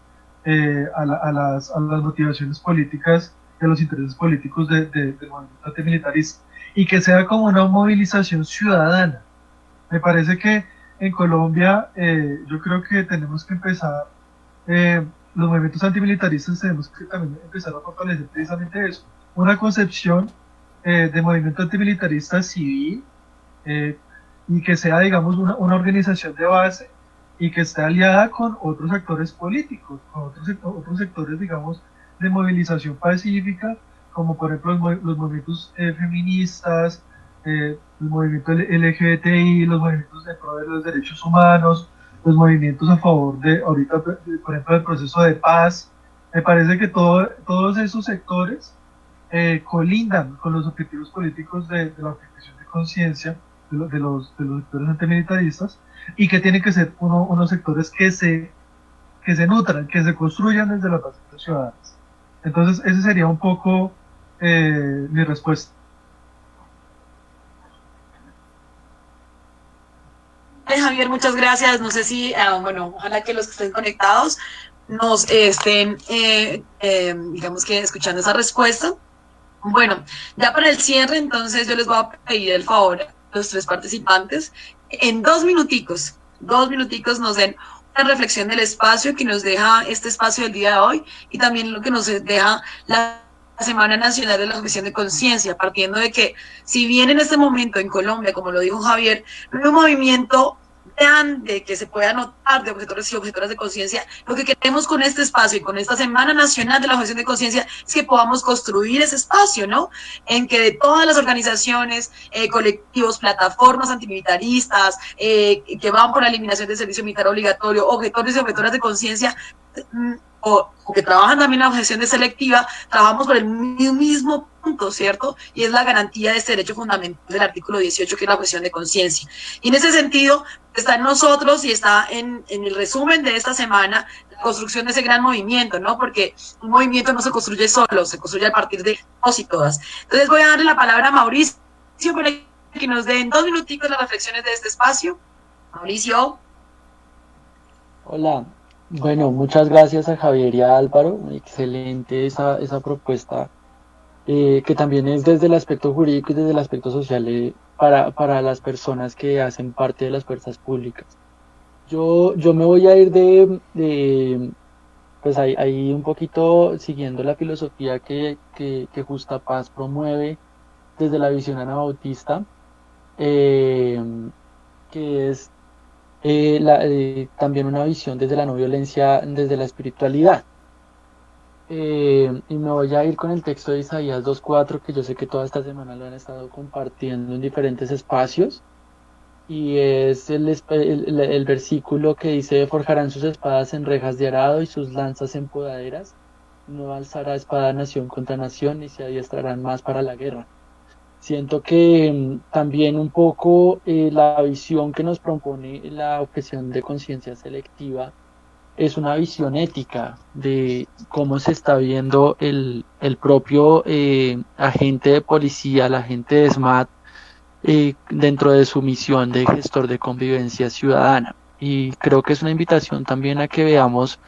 a las motivaciones políticas y a los intereses políticos del movimiento antimilitarista, y que sea como una movilización ciudadana. Me parece que en Colombia, yo creo que tenemos que empezar, los movimientos antimilitaristas tenemos que también empezar a fortalecer precisamente eso, una concepción de movimiento antimilitarista civil, y que sea, digamos, una organización de base y que esté aliada con otros actores políticos, con otros sectores, digamos, de movilización pacífica, como por ejemplo los movimientos feministas, el movimiento LGBTI, los movimientos de pro de los derechos humanos, los movimientos a favor de, ahorita, por ejemplo, del proceso de paz. Me parece que todos esos sectores colindan con los objetivos políticos de la objeción de conciencia de los sectores antimilitaristas, y que tienen que ser unos sectores que se nutran, que se construyan desde las bases ciudadanas. Entonces, ese sería un poco mi respuesta. Javier, muchas gracias. No sé si, bueno, ojalá que los que estén conectados nos estén, digamos que escuchando esa respuesta. Bueno, ya para el cierre, entonces yo les voy a pedir el favor a los tres participantes, en 2 minuticos nos den una reflexión del espacio que nos deja este espacio del día de hoy y también lo que nos deja la Semana Nacional de la Objeción de Conciencia, partiendo de que si bien en este momento en Colombia, como lo dijo Javier, no hay un movimiento grande que se pueda notar de objetores y objetoras de conciencia, lo que queremos con este espacio y con esta Semana Nacional de la Objeción de Conciencia es que podamos construir ese espacio, ¿no? En que de todas las organizaciones, colectivos, plataformas antimilitaristas, que van por la eliminación del servicio militar obligatorio, objetores y objetoras de conciencia, o que trabajan también en la objeción de selectiva, trabajamos por el mismo punto, ¿cierto? Y es la garantía de este derecho fundamental del artículo 18, que es la objeción de conciencia. Y en ese sentido, está en nosotros y está en el resumen de esta semana la construcción de ese gran movimiento, ¿no? Porque un movimiento no se construye solo, se construye a partir de todos y todas. Entonces voy a darle la palabra a Mauricio para que nos dé en 2 minuticos las reflexiones de este espacio. Mauricio. Hola, bueno, muchas gracias a Javier y a Álvaro, excelente esa propuesta, que también es desde el aspecto jurídico y desde el aspecto social, para las personas que hacen parte de las fuerzas públicas. Yo me voy a ir pues ahí un poquito siguiendo la filosofía que Justa Paz promueve desde la visión anabautista, eh, que es también una visión desde la no violencia, desde la espiritualidad. Y me voy a ir con el texto de Isaías 2:4, que yo sé que toda esta semana lo han estado compartiendo en diferentes espacios, y es el versículo que dice: forjarán sus espadas en rejas de arado y sus lanzas en podaderas, no alzará espada nación contra nación, ni se adiestrarán más para la guerra. Siento que también un poco la visión que nos propone la objeción de conciencia selectiva es una visión ética de cómo se está viendo el propio agente de policía, el agente de SMAT, dentro de su misión de gestor de convivencia ciudadana. Y creo que es una invitación también a que veamos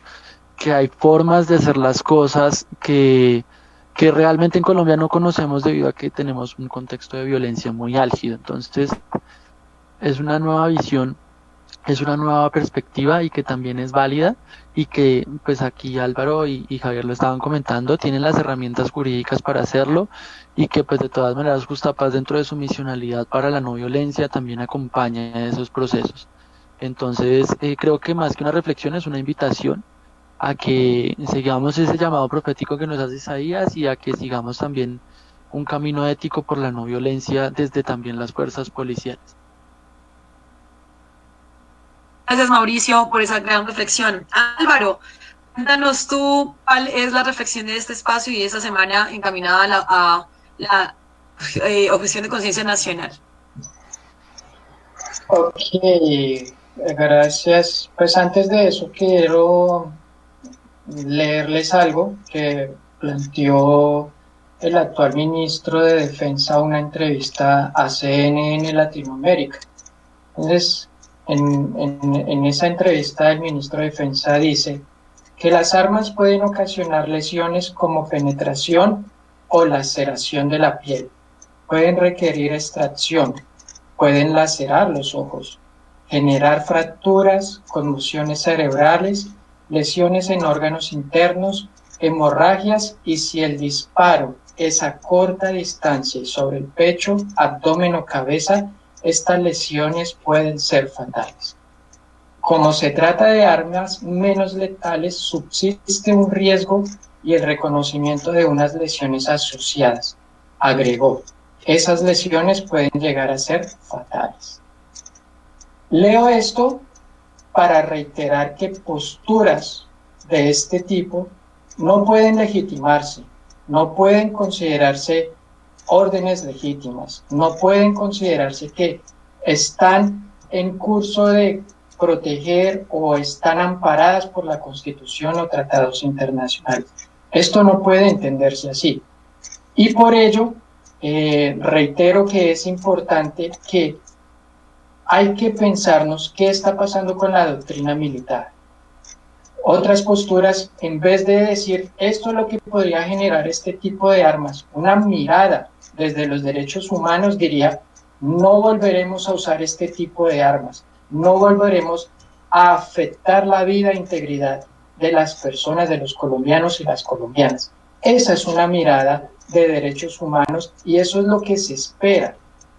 que hay formas de hacer las cosas que realmente en Colombia no conocemos, debido a que tenemos un contexto de violencia muy álgido. Entonces, es una nueva visión, es una nueva perspectiva, y que también es válida, y que pues aquí Álvaro y Javier lo estaban comentando, tienen las herramientas jurídicas para hacerlo, y que pues de todas maneras Justa Paz, dentro de su misionalidad para la no violencia, también acompaña esos procesos. Entonces, creo que más que una reflexión es una invitación a que sigamos ese llamado profético que nos hace Isaías, y a que sigamos también un camino ético por la no violencia desde también las fuerzas policiales. Gracias, Mauricio, por esa gran reflexión. Álvaro, cuéntanos tú cuál es la reflexión de este espacio y de esta semana encaminada a la objeción de conciencia nacional. Ok, gracias. Pues antes de eso quiero leerles algo que planteó el actual ministro de Defensa, una entrevista a CNN Latinoamérica. Entonces, en esa entrevista el ministro de Defensa dice que las armas pueden ocasionar lesiones como penetración o laceración de la piel, pueden requerir extracción, pueden lacerar los ojos, generar fracturas, conmociones cerebrales, lesiones en órganos internos, hemorragias, y si el disparo es a corta distancia y sobre el pecho, abdomen o cabeza, estas lesiones pueden ser fatales. como se trata de armas menos letales, subsiste un riesgo y el reconocimiento de unas lesiones asociadas. Agregó, esas lesiones pueden llegar a ser fatales. Leo esto para reiterar que posturas de este tipo no pueden legitimarse, no pueden considerarse órdenes legítimas, no pueden considerarse que están en curso de proteger o están amparadas por la Constitución o tratados internacionales. Esto no puede entenderse así. Y por ello, reitero que es importante que hay que pensarnos qué está pasando con la doctrina militar. Otras posturas, en vez de decir esto es lo que podría generar este tipo de armas, una mirada desde los derechos humanos diría, no volveremos a usar este tipo de armas, no volveremos a afectar la vida e integridad de las personas, de los colombianos y las colombianas. Esa es una mirada de derechos humanos y eso es lo que se espera.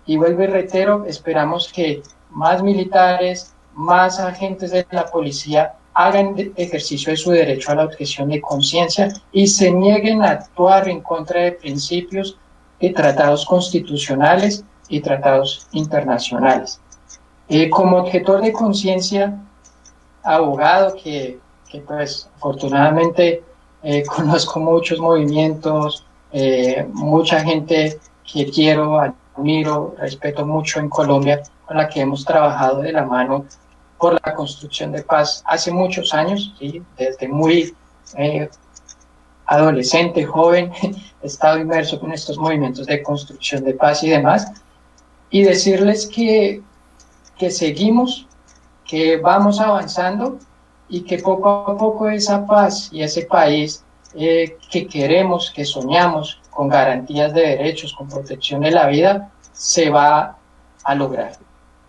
Y vuelvo y reitero, esperamos que más militares, más agentes de la policía hagan ejercicio de su derecho a la objeción de conciencia y se nieguen a actuar en contra de principios y tratados constitucionales y tratados internacionales. Como objetor de conciencia, abogado que pues afortunadamente conozco muchos movimientos, mucha gente que quiero, admiro, respeto mucho en Colombia, con la que hemos trabajado de la mano por la construcción de paz hace muchos años, ¿sí? Desde muy adolescente, joven, he estado inmerso en estos movimientos de construcción de paz y demás, y decirles que seguimos, que vamos avanzando y que poco a poco esa paz y ese país que queremos, que soñamos, con garantías de derechos, con protección de la vida, se va a lograr.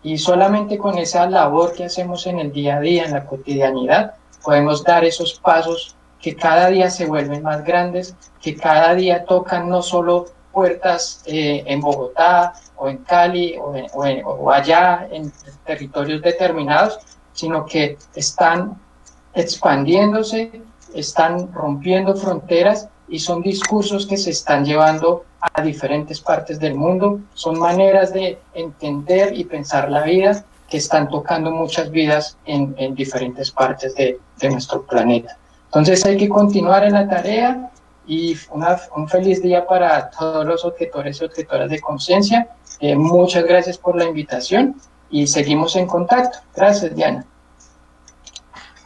Y solamente con esa labor que hacemos en el día a día, en la cotidianidad, podemos dar esos pasos que cada día se vuelven más grandes, que cada día tocan no solo puertas en Bogotá o en Cali o allá en territorios determinados, sino que están expandiéndose, están rompiendo fronteras y son discursos que se están llevando a diferentes partes del mundo, son maneras de entender y pensar la vida que están tocando muchas vidas en diferentes partes de nuestro planeta. Entonces hay que continuar en la tarea y un feliz día para todos los objetores y objetoras de conciencia. Muchas gracias por la invitación y seguimos en contacto. Gracias, Diana.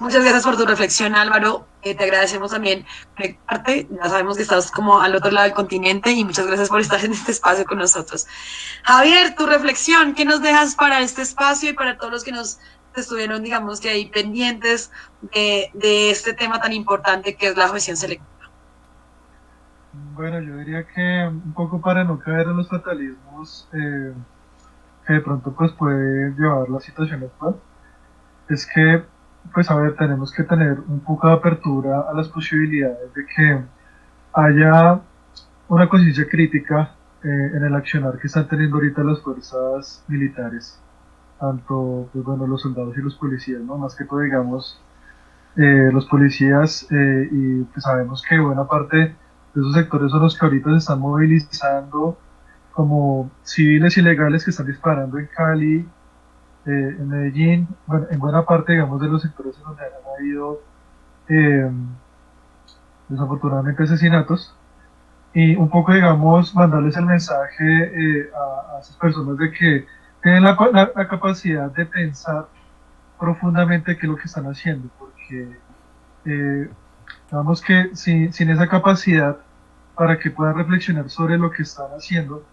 Muchas gracias por tu reflexión, Álvaro. Te agradecemos también conectarte. Ya sabemos que estás como al otro lado del continente y muchas gracias por estar en este espacio con nosotros. Javier, tu reflexión, ¿qué nos dejas para este espacio y para todos los que nos estuvieron, digamos, que ahí pendientes de este tema tan importante que es la objeción selectiva? Bueno, yo diría que un poco para no caer en los fatalismos que de pronto pues puede llevar la situación actual, es que pues a ver, tenemos que tener un poco de apertura a las posibilidades de que haya una conciencia crítica en el accionar que están teniendo ahorita las fuerzas militares, tanto pues, bueno, los soldados y los policías, ¿no? Más que todo, digamos, los policías, y pues sabemos que buena parte de esos sectores son los que ahorita se están movilizando como civiles ilegales que están disparando en Cali, en Medellín, bueno, en buena parte, digamos, de los sectores en donde han habido desafortunadamente asesinatos, y un poco, digamos, mandarles el mensaje a esas personas de que tienen la capacidad de pensar profundamente qué es lo que están haciendo, porque digamos que sin esa capacidad para que puedan reflexionar sobre lo que están haciendo,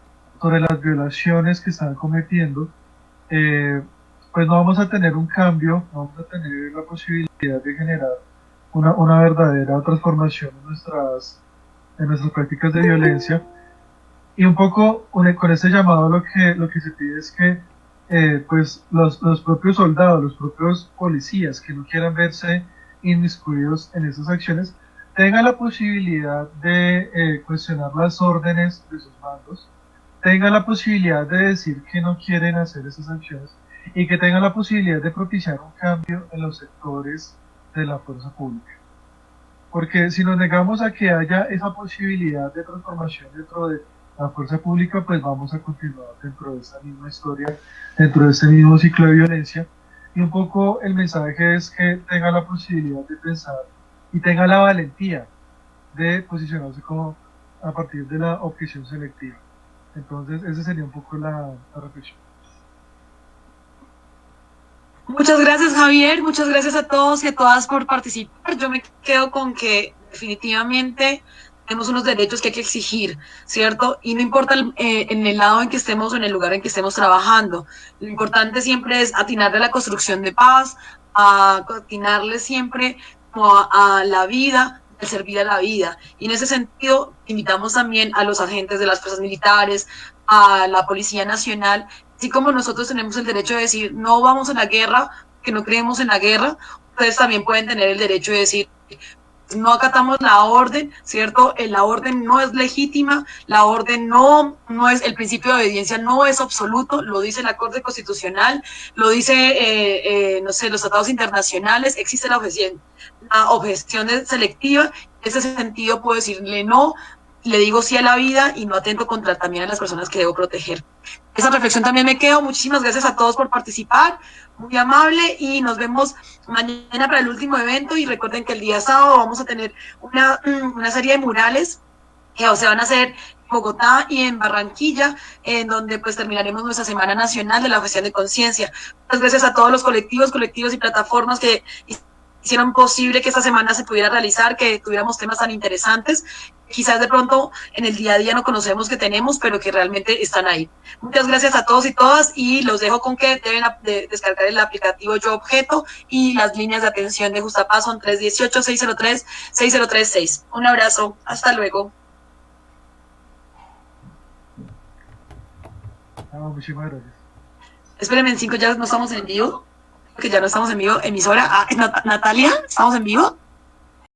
sobre las violaciones que están cometiendo, pues no vamos a tener un cambio, no vamos a tener la posibilidad de generar una verdadera transformación en nuestras prácticas de violencia. Y un poco con este llamado lo que se pide es que pues los propios soldados, los propios policías que no quieran verse inmiscuidos en esas acciones, tengan la posibilidad de cuestionar las órdenes de sus mandos, tengan la posibilidad de decir que no quieren hacer esas acciones y que tenga la posibilidad de propiciar un cambio en los sectores de la fuerza pública. Porque si nos negamos a que haya esa posibilidad de transformación dentro de la fuerza pública, pues vamos a continuar dentro de esta misma historia, dentro de este mismo ciclo de violencia. Y un poco el mensaje es que tenga la posibilidad de pensar y tenga la valentía de posicionarse como a partir de la objeción selectiva. Entonces, esa sería un poco la reflexión. Muchas gracias, Javier. Muchas gracias a todos y a todas por participar. Yo me quedo con que definitivamente tenemos unos derechos que hay que exigir, ¿cierto? Y no importa en el lado en que estemos o en el lugar en que estemos trabajando. Lo importante siempre es atinarle a la construcción de paz, a atinarle siempre como a la vida, al servir a la vida. Y en ese sentido, invitamos también a los agentes de las fuerzas militares, a la Policía Nacional, así como nosotros tenemos el derecho de decir no vamos a la guerra, que no creemos en la guerra, ustedes también pueden tener el derecho de decir no acatamos la orden, ¿cierto? La orden no es legítima, la orden no es, el principio de obediencia no es absoluto, lo dice la Corte Constitucional, lo dice, no sé, los tratados internacionales, existe la objeción selectiva, en ese sentido puedo decirle no, le digo sí a la vida y no atento contra también a las personas que debo proteger. Esa reflexión también me quedo. Muchísimas gracias a todos por participar, muy amable, y nos vemos mañana para el último evento. Y recuerden que el día sábado vamos a tener una serie de murales que se van a hacer en Bogotá y en Barranquilla, en donde pues terminaremos nuestra Semana Nacional de la Objeción de Conciencia. Muchas gracias a todos los colectivos y plataformas que hicieron posible que esta semana se pudiera realizar, que tuviéramos temas tan interesantes, quizás de pronto en el día a día no conocemos que tenemos, pero que realmente están ahí. Muchas gracias a todos y todas, y los dejo con que deben descargar el aplicativo Yo Objeto, y las líneas de atención de Justapaz son 318-603-6036. Un abrazo, hasta luego. Muchísimas gracias. Espérenme, en 5 ya no estamos en vivo, que ya no estamos en vivo. Emisora, Natalia, ¿estamos en vivo?